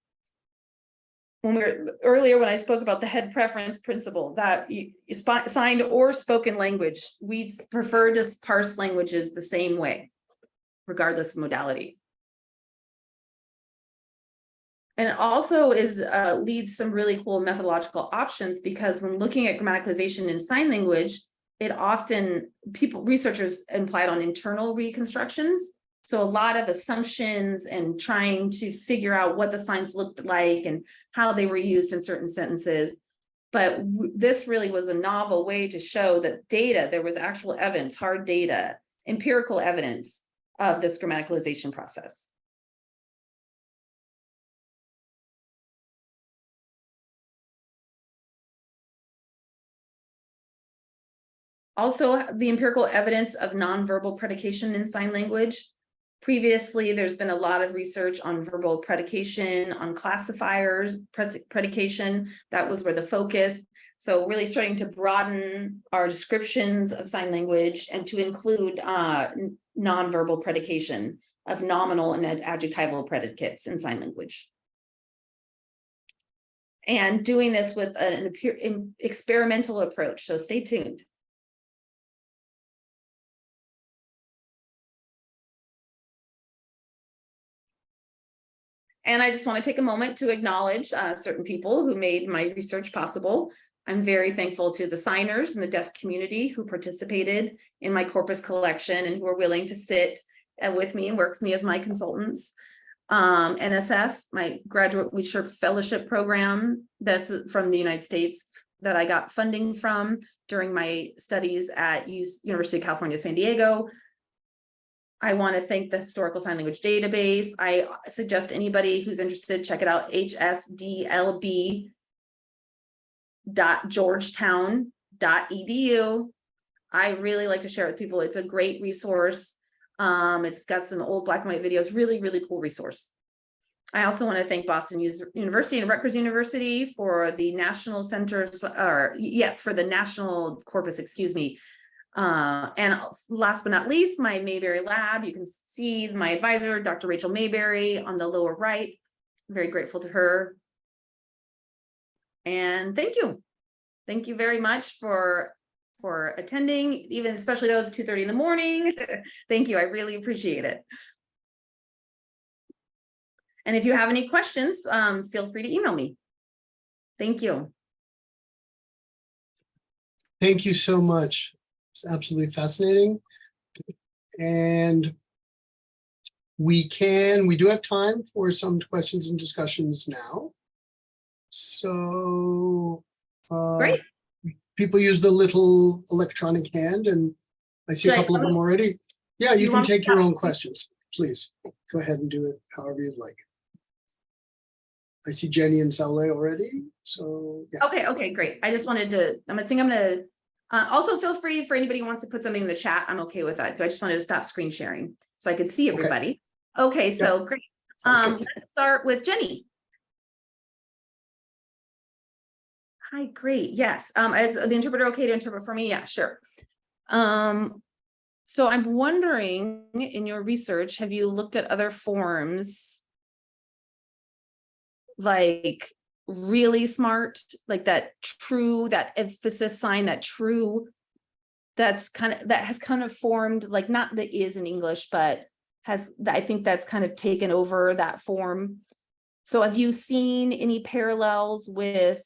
Earlier, when I spoke about the head preference principle, that signed or spoken language, we prefer to parse languages the same way, regardless of modality. And it also leads some really cool methodological options, because when looking at grammaticalization in sign language, it often researchers implied on internal reconstructions. So a lot of assumptions and trying to figure out what the signs looked like and how they were used in certain sentences. But this really was a novel way to show that there was actual evidence, hard data, empirical evidence of this grammaticalization process. Also, the empirical evidence of nonverbal predication in sign language. Previously, there's been a lot of research on verbal predication, on classifiers, predication. That was where the focus. So really starting to broaden our descriptions of sign language and to include nonverbal predication of nominal and adjectival predicates in sign language. And doing this with an experimental approach. So stay tuned. And I just want to take a moment to acknowledge certain people who made my research possible. I'm very thankful to the signers and the deaf community who participated in my corpus collection and who were willing to sit with me and work with me as my consultants. NSF, my graduate research fellowship program, this is from the United States, that I got funding from during my studies at University of California, San Diego. I want to thank the Historical Sign Language Database. I suggest anybody who's interested, check it out, hsdlb.georgetown.edu. I really like to share it with people. It's a great resource. It's got some old black and white videos, really, really cool resource. I also want to thank Boston University and Rutgers University for the national centers, for the national corpus, and last but not least, my Mayberry lab. You can see my advisor, Dr. Rachel Mayberry, on the lower right. I'm very grateful to her. And thank you. Thank you very much for attending, even especially those at 2:30 in the morning. Thank you. I really appreciate it. And if you have any questions, feel free to email me. Thank you. Thank you so much. It's absolutely fascinating. And we do have time for some questions and discussions now. So Great. People use the little electronic hand, and I see a couple of them already. Yeah, you can take your own questions. Please go ahead and do it however you'd like. I see Jenny and Saule already. So yeah. Okay, great. I just wanted to, I'm gonna also feel free for anybody who wants to put something in the chat. I'm okay with that. I just wanted to stop screen sharing so I could see everybody. Okay, so great. Let's start with Jenny. Hi, great. Yes. Is the interpreter okay to interpret for me? Yeah, sure. So I'm wondering, in your research, have you looked at other forms like really smart, like that emphasis sign, that has kind of formed, like not the is in English, but I think that's kind of taken over that form. So have you seen any parallels with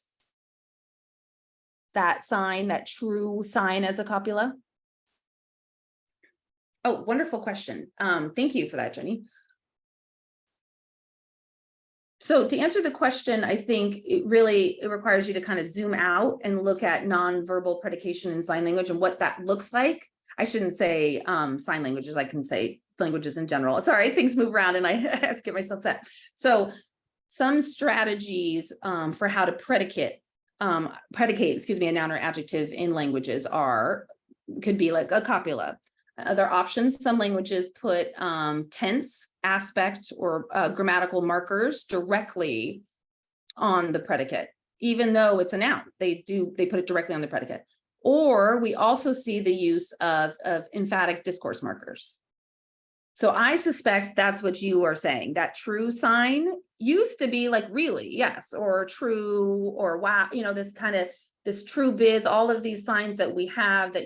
that sign, that true sign as a copula? Oh, wonderful question. Thank you for that, Jenny. So to answer the question, I think it requires you to kind of zoom out and look at nonverbal predication in sign language and what that looks like. I shouldn't say sign languages, I can say languages in general. Sorry, things move around and I have to get myself set. So some strategies for how to predicate, excuse me, a noun or adjective in languages could be like a copula. Other options, some languages put tense, aspect, or grammatical markers directly on the predicate, even though it's a noun. They put it directly on the predicate. Or we also see the use of emphatic discourse markers. So I suspect that's what you are saying. That true sign used to be like really, yes, or true, or wow, you know, this true biz, all of these signs that we have that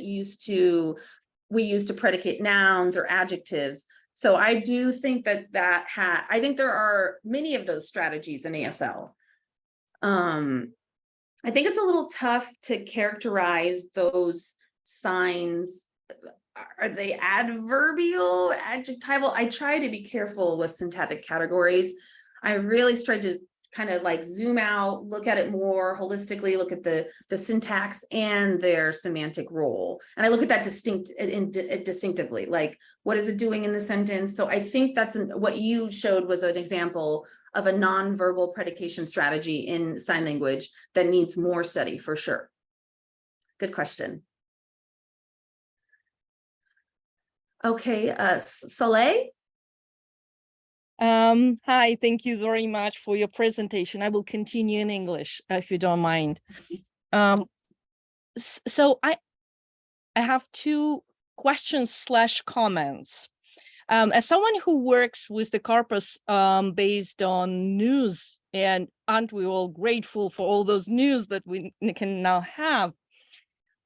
we use to predicate nouns or adjectives. So I do think I think there are many of those strategies in ASL. I think it's a little tough to characterize those signs. Are they adverbial, adjectival? I try to be careful with syntactic categories. I really tried to kind of like zoom out, look at it more holistically, look at the syntax and their semantic role. And I look at that distinctively, like what is it doing in the sentence? So I think what you showed was an example of a nonverbal predication strategy in sign language that needs more study for sure. Good question. Okay, Soleil? Hi, thank you very much for your presentation. I will continue in English, if you don't mind. So I have two questions / comments. As someone who works with the corpus based on news, and aren't we all grateful for all those news that we can now have,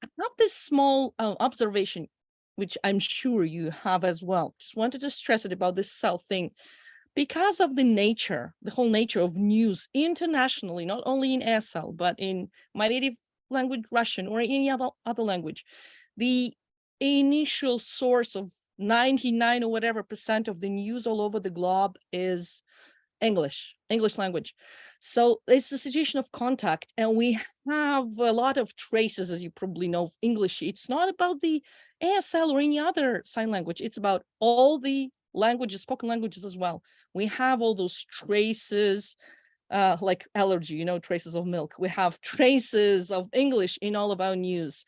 I have this small observation, which I'm sure you have as well. Just wanted to stress it about this self thing. Because of the whole nature of news internationally, not only in ASL, but in my native language, Russian, or any other language, the initial source of 99 or whatever % of the news all over the globe is English language. So it's a situation of contact, and we have a lot of traces, as you probably know, of English. It's not about the ASL or any other sign language. It's about all the languages, spoken languages as well. We have all those traces, like allergy, traces of milk. We have traces of English in all of our news.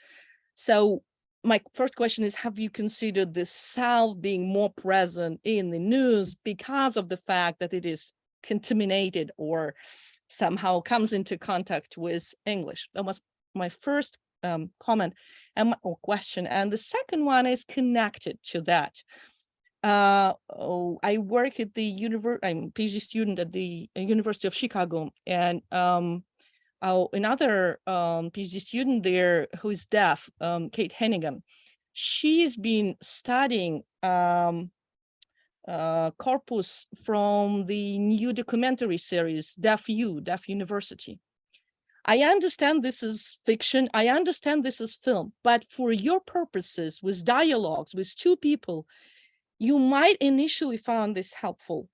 So my first question is, have you considered this self being more present in the news because of the fact that it is contaminated or somehow comes into contact with English? That was my first comment or question. And the second one is connected to that. I work at the I'm a PhD student at the University of Chicago, and another PhD student there who is deaf, Kate Hennigan, she's been studying corpus from the new documentary series Deaf University. I understand this is fiction, I understand this is film, but for your purposes, with dialogues with two people, you might initially find this helpful.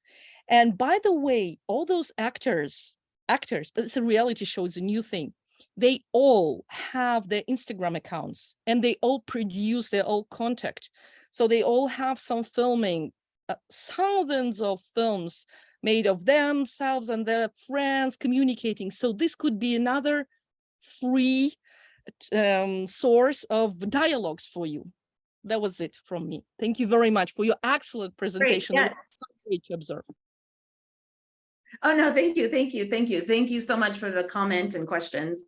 And by the way, all those actors, it's a reality show, it's a new thing. They all have their Instagram accounts and they all produce their own content. So they all have some filming, thousands of films made of themselves and their friends communicating. So this could be another free source of dialogues for you. That was it from me. Thank you very much for your excellent presentation. Great, yeah. It was so great to observe. Oh, no, thank you. Thank you so much for the comment and questions.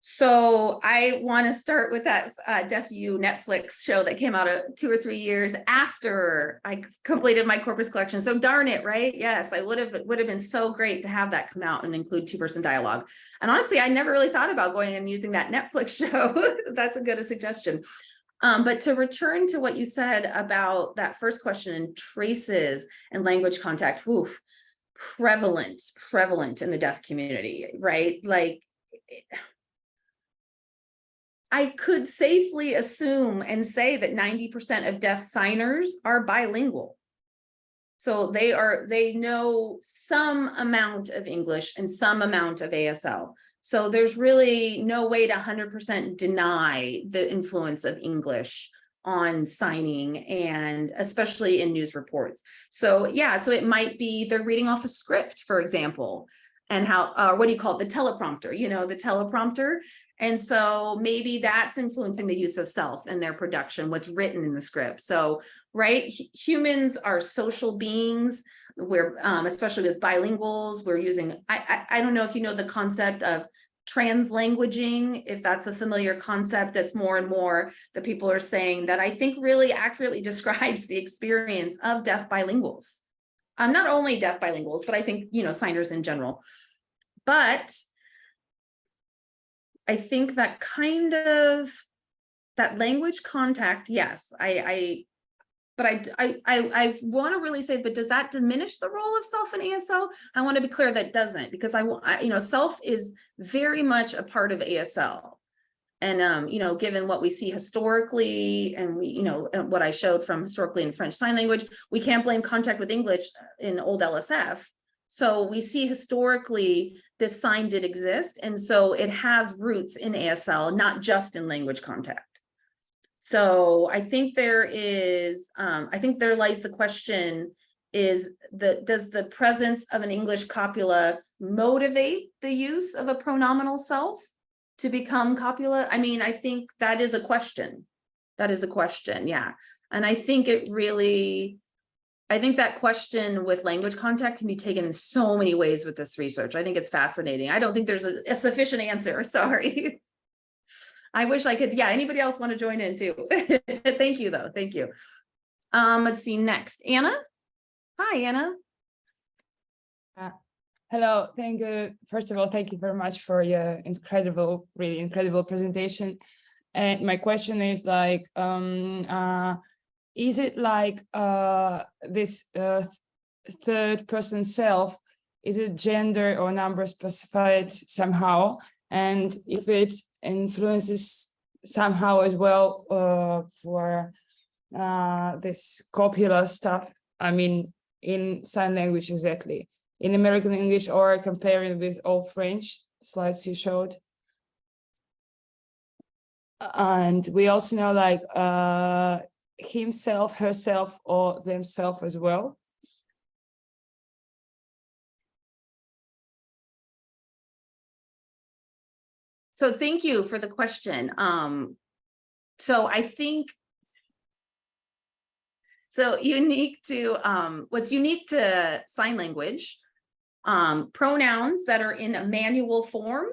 So I want to start with that Deaf U Netflix show that came out 2 or 3 years after I completed my corpus collection. So darn it, right? Yes, it would have been so great to have that come out and include 2-person dialogue. And honestly, I never really thought about going and using that Netflix show. That's a good suggestion. But to return to what you said about that first question, traces and language contact, woof, prevalent in the deaf community, right? Like, I could safely assume and say that 90% of deaf signers are bilingual. So they know some amount of English and some amount of ASL. So there's really no way to 100% deny the influence of English on signing, and especially in news reports. So yeah, so it might be they're reading off a script, for example, and how, what do you call it? The teleprompter, the teleprompter. And so maybe that's influencing the use of self in their production, what's written in the script. So, right, humans are social beings. We're, especially with bilinguals, we're using, I don't know if you know the concept of translanguaging, if that's a familiar concept. That's more and more that people are saying that I think really accurately describes the experience of deaf bilinguals. Not only deaf bilinguals, but I think, signers in general. But I think that kind of that language contact, yes, I want to really say, but does that diminish the role of self in ASL? I want to be clear that doesn't, because self is very much a part of ASL. And, given what we see historically, and and what I showed from historically in French Sign Language, we can't blame contact with English in old LSF. So we see historically this sign did exist. And so it has roots in ASL, not just in language contact. So I think there lies the question is does the presence of an English copula motivate the use of a pronominal self to become copula? I mean, I think that is a question. That is a question, yeah. And I think that question with language contact can be taken in so many ways with this research. I think it's fascinating. I don't think there's a sufficient answer, sorry. I wish I could, yeah, anybody else want to join in too? Thank you though, thank you. Let's see, next, Anna. Hi, Anna. Hello, thank you. First of all, thank you very much for your really incredible presentation. And my question is like, is it like this third person self, is it gender or number specified somehow? And if it influences somehow as well for this copula stuff, I mean, in sign language exactly, in American English, or comparing with Old French slides you showed. And we also know like himself, herself, or themselves as well. So thank you for the question. So I think, so unique to, what's unique to sign language, pronouns that are in a manual form,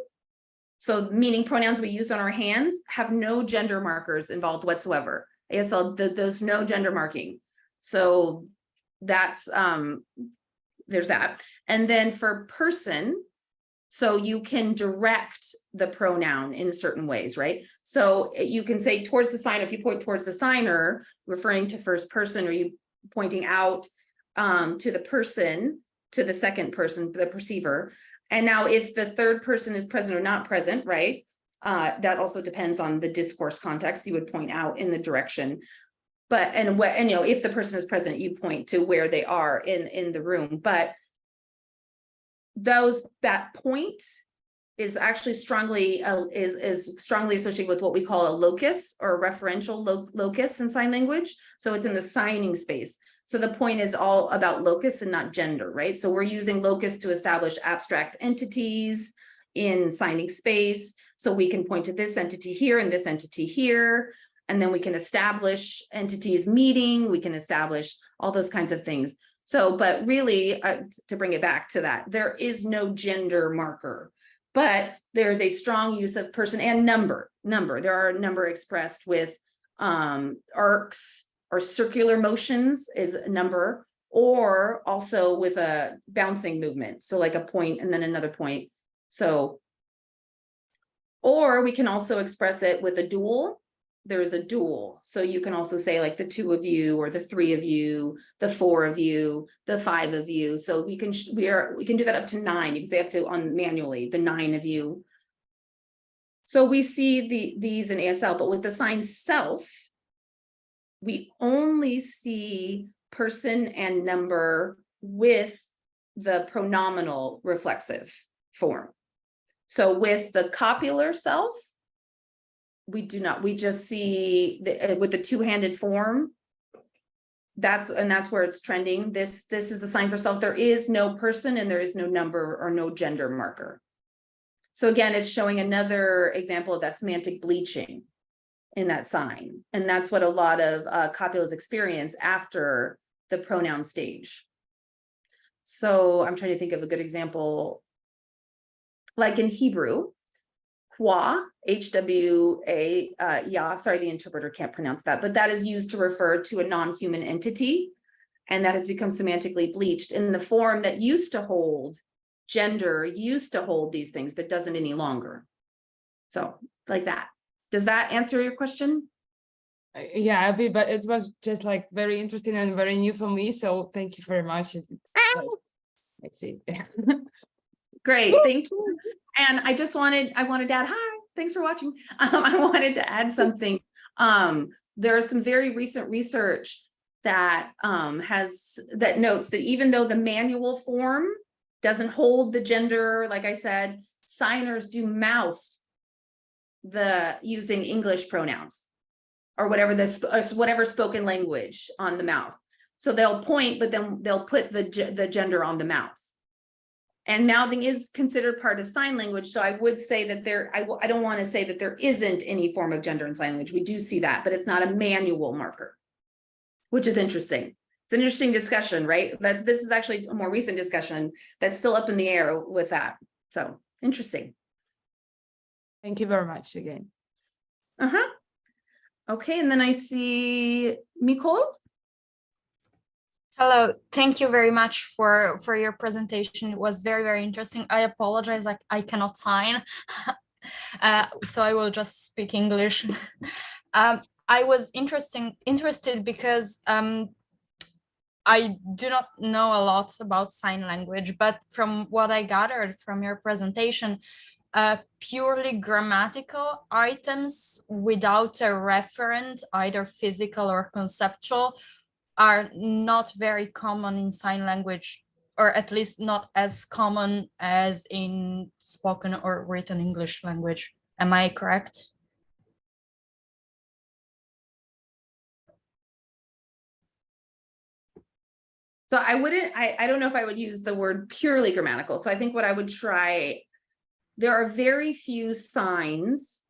so meaning pronouns we use on our hands, have no gender markers involved whatsoever. ASL, there's no gender marking. So that's, there's that. And then for person, so you can direct the pronoun in certain ways, right? So you can say towards the signer, if you point towards the signer, referring to first person, or you pointing out to the person, to the second person, the perceiver. And now if the third person is present or not present, right? That also depends on the discourse context. You would point out in the direction. But, and if the person is present, you point to where they are in the room. But that point is actually strongly strongly associated with what we call a locus, or a referential locus in sign language. So it's in the signing space. So the point is all about locus and not gender, right? So we're using locus to establish abstract entities in signing space. So we can point to this entity here and this entity here, and then we can establish entities meeting, we can establish all those kinds of things. So, but really, to bring it back to that, there is no gender marker, but there's a strong use of person and number. There are a number expressed with arcs or circular motions is a number, or also with a bouncing movement. So like a point and then another point. So, or we can also express it with a dual. There's a dual. So you can also say like the two of you, or the three of you, the four of you, the five of you. So we can do that up to 9. You can say up to on manually the 9 of you. So we see these in ASL, but with the sign self, we only see person and number with the pronominal reflexive form. So with the copular self, we do not, we just see with the two-handed form. That's where it's trending. This is the sign for self. There is no person and there is no number or no gender marker. So again, it's showing another example of that semantic bleaching in that sign. And that's what a lot of copulas experience after the pronoun stage. So I'm trying to think of a good example. Like in Hebrew, hwa, H-W-A, yeah, sorry, the interpreter can't pronounce that, but that is used to refer to a non-human entity. And that has become semantically bleached in the form that used to hold gender, used to hold these things, but doesn't any longer. So like that. Does that answer your question? Yeah, a bit, but it was just like very interesting and very new for me. So thank you very much. Let's see. Great, thank you. And I wanted to add, hi, thanks for watching. I wanted to add something. There is some very recent research that that notes that even though the manual form doesn't hold the gender, like I said, signers do mouth the using English pronouns or whatever spoken language on the mouth. So they'll point, but then they'll put the gender on the mouth. And mouthing is considered part of sign language. So I would say that I don't want to say that there isn't any form of gender in sign language. We do see that, but it's not a manual marker, which is interesting. It's an interesting discussion, right? But this is actually a more recent discussion that's still up in the air with that. So interesting. Thank you very much again. Okay, and then I see Nicole. Hello, thank you very much for your presentation. It was very, very interesting. I apologize, I cannot sign, so I will just speak English. I was interested because I do not know a lot about sign language, but from what I gathered from your presentation, purely grammatical items without a referent, either physical or conceptual, are not very common in sign language, or at least not as common as in spoken or written English language. Am I correct? So I don't know if I would use the word purely grammatical. So I think what I would try, there are very few signs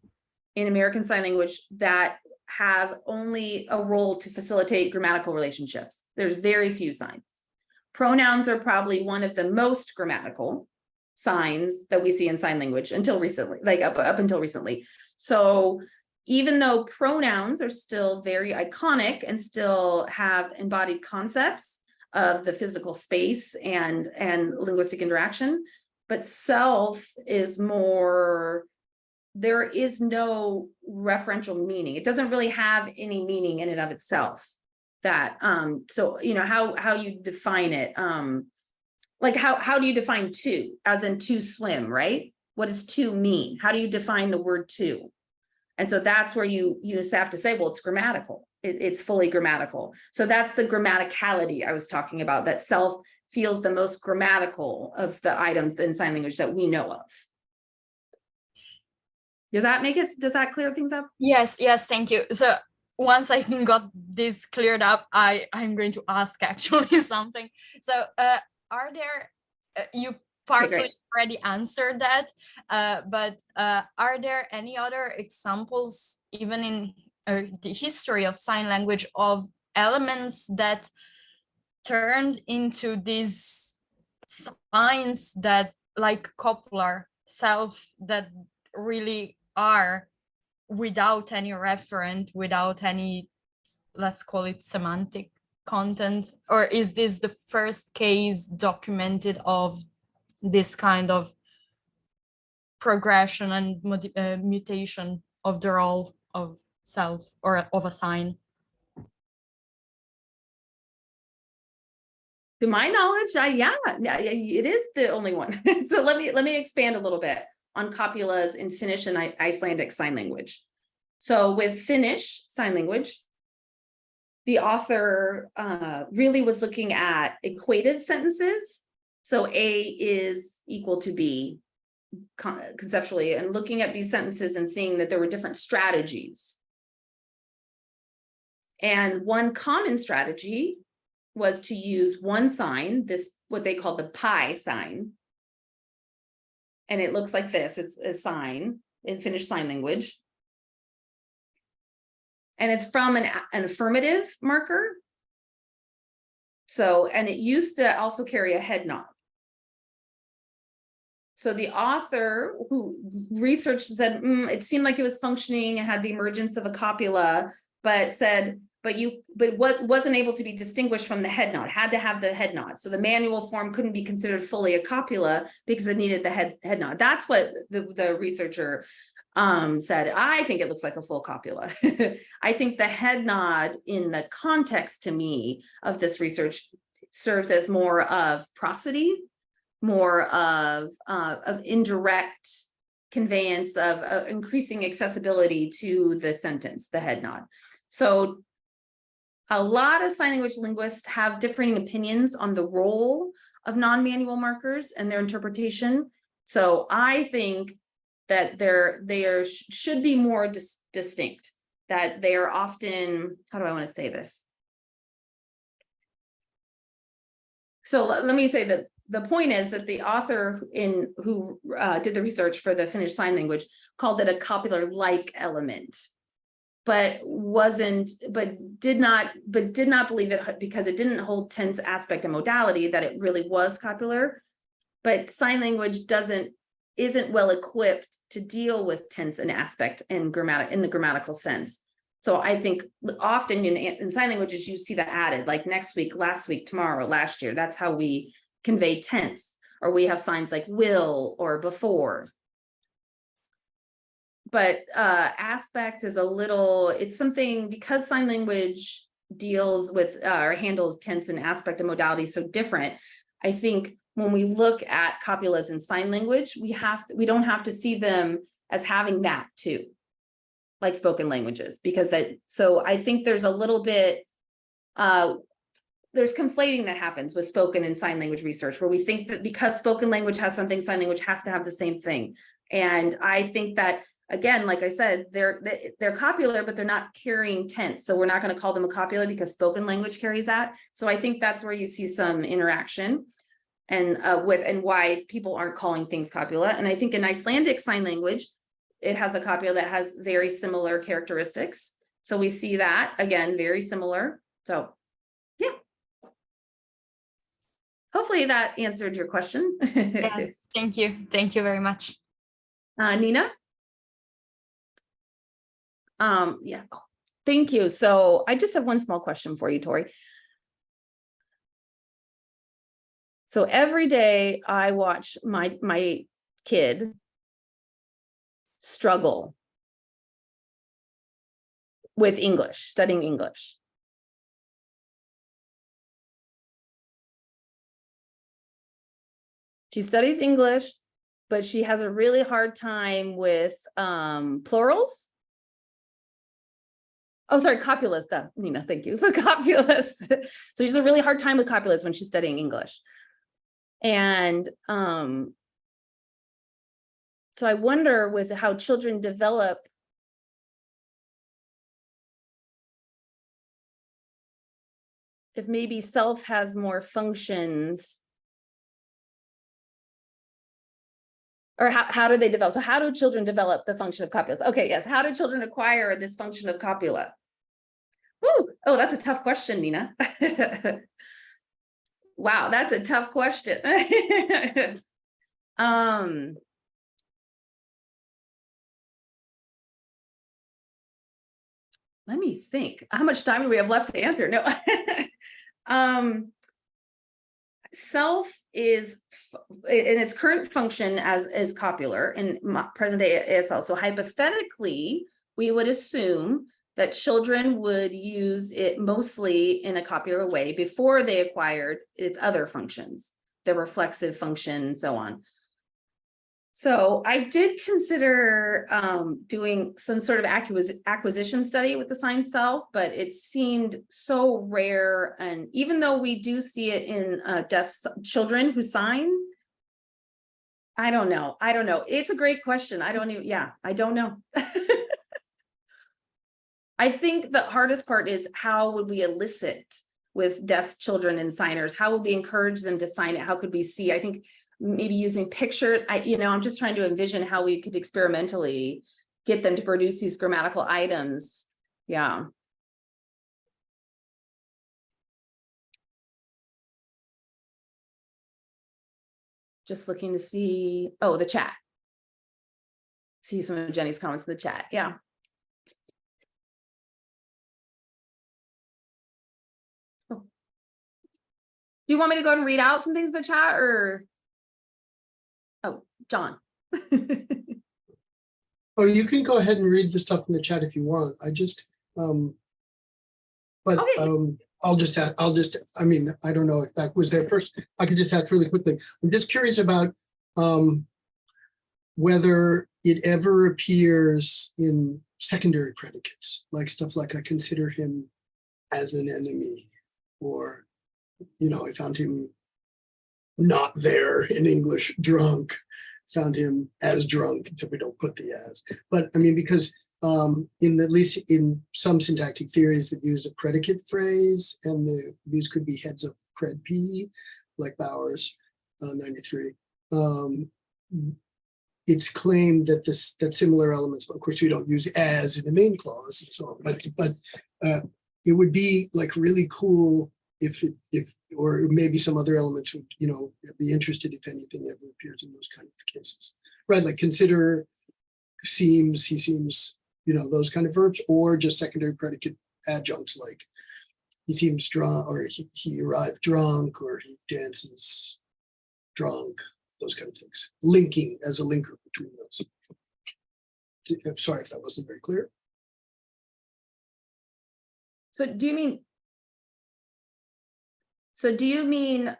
in American Sign Language that have only a role to facilitate grammatical relationships. There's very few signs. Pronouns are probably one of the most grammatical signs that we see in sign language until recently, like up until recently. So even though pronouns are still very iconic and still have embodied concepts of the physical space and linguistic interaction, but self is more, there is no referential meaning. It doesn't really have any meaning in and of itself. That so you know how you define it, like how do you define two, as in to swim, right? What does to mean? How do you define the word to? And so that's where you just have to say, well, it's grammatical. It's fully grammatical. So that's the grammaticality I was talking about, that self feels the most grammatical of the items in sign language that we know of. Does that make it, does that clear things up? Yes, thank you. So once I got this cleared up, I'm going to ask actually something. So are there, you partly already answered that, but are there any other examples, even in the history of sign language, of elements that turned into these signs that, like copular self, that really are without any referent, without any, let's call it, semantic content? Or is this the first case documented of this kind of progression and mutation of the role of self or of a sign? To my knowledge, yeah, it is the only one. So let me expand a little bit on copulas in Finnish and Icelandic sign language. So with Finnish sign language, the author really was looking at equative sentences. So A is equal to B, conceptually and looking at these sentences and seeing that there were different strategies. And one common strategy was to use one sign, this what they call the pi sign. And it looks like this, it's a sign in Finnish Sign Language. And it's from an affirmative marker. So, and it used to also carry a head nod. So the author who researched said, it seemed like it was functioning and had the emergence of a copula, but said, but what wasn't able to be distinguished from the head nod, had to have the head nod. So the manual form couldn't be considered fully a copula because it needed the head nod. That's what the researcher said. I think it looks like a full copula. I think the head nod in the context to me of this research serves as more of prosody, more of indirect conveyance of increasing accessibility to the sentence, the head nod. So a lot of sign language linguists have differing opinions on the role of non-manual markers and their interpretation. So I think that there should be more distinct, that they are often, how do I want to say this? So let me say that the point is that the author who did the research for the Finnish Sign Language called it a copular-like element, but did not believe it because it didn't hold tense, aspect, and modality, that it really was copular. But sign language isn't well equipped to deal with tense and aspect and in the grammatical sense. So I think often in sign languages, you see that added, like next week, last week, tomorrow, last year. That's how we convey tense, or we have signs like will or before. But aspect is it's something, because sign language deals with or handles tense and aspect and modality so different. I think when we look at copulas in sign language, we don't have to see them as having that too, like spoken languages, because so I think there's a little bit, there's conflating that happens with spoken and sign language research, where we think that because spoken language has something, sign language has to have the same thing. And I think that, again, like I said, they're copular, but they're not carrying tense. So we're not going to call them a copula because spoken language carries that. So I think that's where you see some interaction and why people aren't calling things copula. And I think in Icelandic sign language, it has a copula that has very similar characteristics. So we see that, again, very similar. So yeah. Hopefully that answered your question. Yes, thank you. Thank you very much. Nina? Yeah, thank you. So I just have one small question for you, Tory. So every day I watch my kid struggle with English, studying English. She studies English, but she has a really hard time with plurals. Oh, sorry, copulas, Nina, thank you. Copulas. So she has a really hard time with copulas when she's studying English. And so I wonder with how children develop if maybe self has more functions, or how do they develop? So how do children develop the function of copulas? Okay, yes, how do children acquire this function of copula? Ooh, oh, that's a tough question, Nina. Wow, that's a tough question. Let me think. How much time do we have left to answer? No. Self is in its current function as copular in present day ASL. So hypothetically, we would assume that children would use it mostly in a copular way before they acquired its other functions, the reflexive function and so on. So I did consider doing some sort of acquisition study with the sign self, but it seemed so rare. And even though we do see it in deaf children who sign, I don't know. I don't know. It's a great question. I don't even, yeah, I don't know. I think the hardest part is how would we elicit with deaf children and signers? How would we encourage them to sign it? How could we see? I think maybe using picture, I'm just trying to envision how we could experimentally get them to produce these grammatical items. Yeah. Just looking to see, oh, the chat. See some of Jenny's comments in the chat. Yeah. Oh. Do you want me to go and read out some things in the chat or? Oh, John. Oh, you can go ahead and read the stuff in the chat if you want. I just, but Okay. I mean, I don't know if that was there first. I could just ask really quickly. I'm just curious about whether it ever appears in secondary predicates, like stuff like I consider him as an enemy, or, I found him not there in English, drunk, found him as drunk, until we don't put the as. But I mean, because at least in some syntactic theories that use a predicate phrase, and these could be heads of pred P, like Bowers, 93. It's claimed that that similar elements, of course, we don't use as in the main clause and so on, but it would be like really cool if or maybe some other elements would, be interested if anything ever appears in those kind of cases, right? Like consider, seems, he seems, those kind of verbs, or just secondary predicate adjuncts like he seems drunk, or he arrived drunk, or he dances drunk, those kind of things. Linking as a linker between those. I'm sorry if that wasn't very clear. So do you mean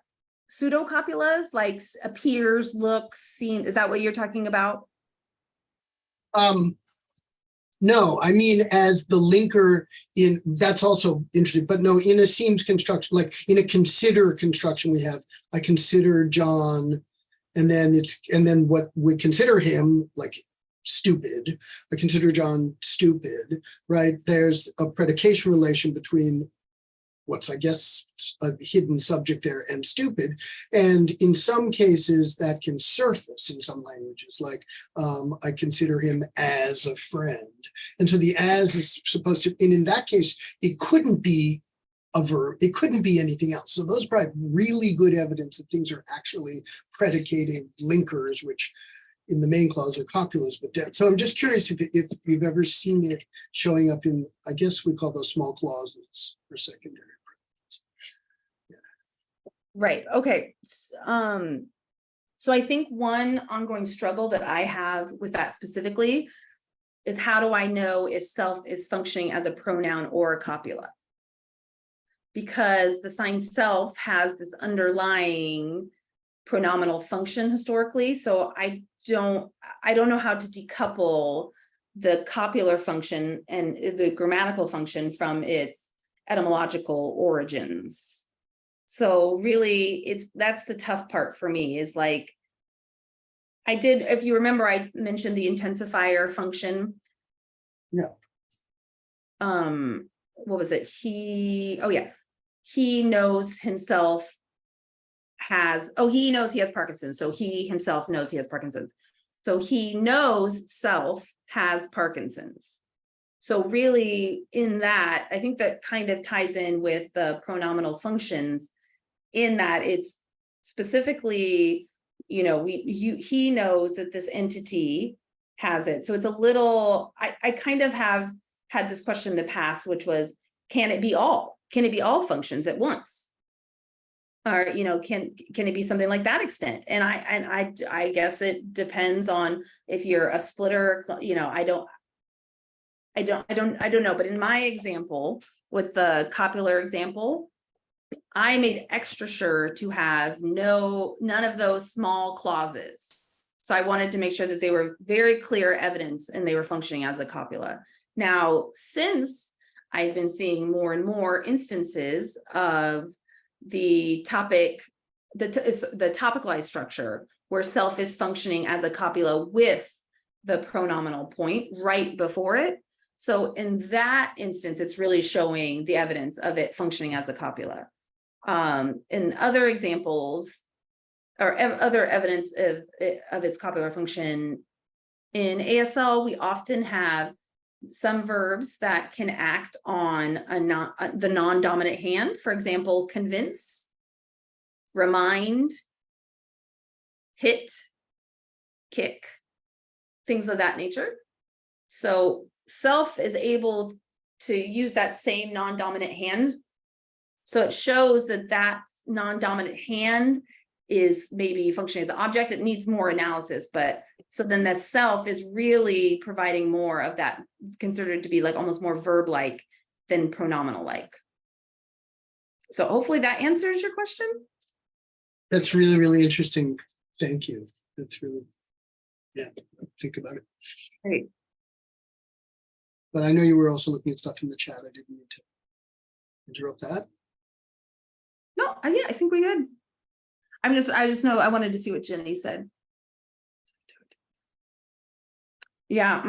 pseudo copulas, like appears, looks, seen? Is that what you're talking about? No, I mean as the linker in, that's also interesting, but no, in a seems construction, like in a consider construction, we have, I consider John, and then what we consider him, like stupid. I consider John stupid, right? There's a predication relation between what's, I guess, a hidden subject there and stupid. And in some cases that can surface in some languages, like I consider him as a friend. And so the as is supposed to, and in that case, it couldn't be a verb, it couldn't be anything else. So those provide really good evidence that things are actually predicating linkers, which in the main clause are copulas, but so I'm just curious if you've ever seen it showing up in, I guess we call those small clauses for secondary. Right. Okay. So I think one ongoing struggle that I have with that specifically is how do I know if self is functioning as a pronoun or a copula? Because the sign self has this underlying pronominal function historically. So I don't know how to decouple the copular function and the grammatical function from its etymological origins. So really that's the tough part for me, is like, if you remember, I mentioned the intensifier function. No. What was it? He knows himself he knows he has Parkinson's. So he himself knows he has Parkinson's. So he knows self has Parkinson's. So really in that, I think that kind of ties in with the pronominal functions, in that it's specifically, he knows that this entity has it. So it's a little, I kind of have had this question in the past, which was, can it be all functions at once? Or, can it be something like that extent? And I guess it depends on if you're a splitter, I don't know. But in my example, with the copular example, I made extra sure to have none of those small clauses. So I wanted to make sure that they were very clear evidence and they were functioning as a copula. Now, since I've been seeing more and more instances of the topic it's the topicalized structure where self is functioning as a copula with the pronominal point right before it. So in that instance, it's really showing the evidence of it functioning as a copula. In other examples, or other evidence of its copular function, in ASL, we often have some verbs that can act on the non-dominant hand. For example, convince, remind, hit, kick, things of that nature. So self is able to use that same non-dominant hand. So it shows that that non-dominant hand is maybe functioning as an object. It needs more analysis, but so then the self is really providing more of that, considered to be like almost more verb-like than pronominal-like. So hopefully that answers your question. That's really, really interesting. Thank you. That's really, yeah, think about it. Great. But I know you were also looking at stuff in the chat. I didn't mean to interrupt that. No, yeah, I think we good. I just know I wanted to see what Jenny said. Yeah,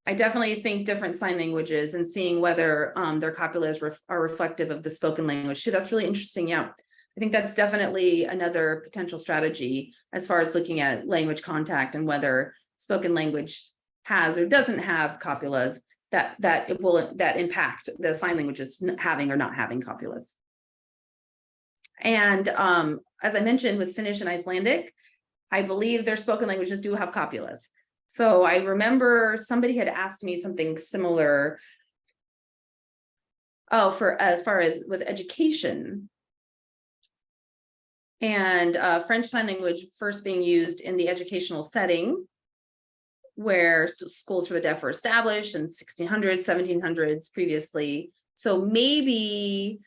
I definitely think different sign languages and seeing whether their copulas are reflective of the spoken language too. That's really interesting. Yeah, I think that's definitely another potential strategy as far as looking at language contact and whether spoken language has or doesn't have copulas that impact the sign languages having or not having copulas. And as I mentioned with Finnish and Icelandic, I believe their spoken languages do have copulas. So I remember somebody had asked me something similar. Oh, for as far as with education. And French Sign Language first being used in the educational setting, where schools for the deaf were established in 1600s, 1700s previously. So maybe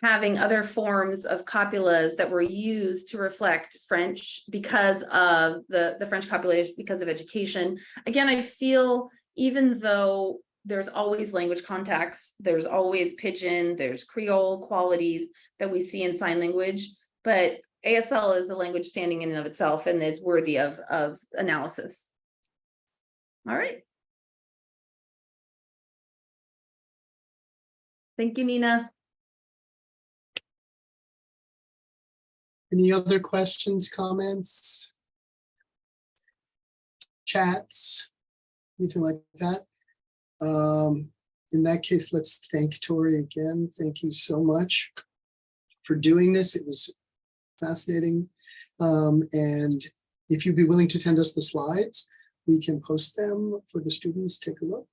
having other forms of copulas that were used to reflect French because of the French copula, because of education. Again, I feel even though there's always language contacts, there's always pidgin, there's Creole qualities that we see in sign language, but ASL is a language standing in and of itself and is worthy of analysis. All right. Thank you, Nina. Any other questions, comments, chats, anything like that? In that case, let's thank Tory again. Thank you so much for doing this. It was fascinating. And if you'd be willing to send us the slides, we can post them for the students to take a look.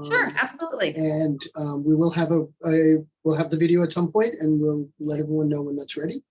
Sure, absolutely. And we will have we'll have the video at some point, and we'll let everyone know when that's ready.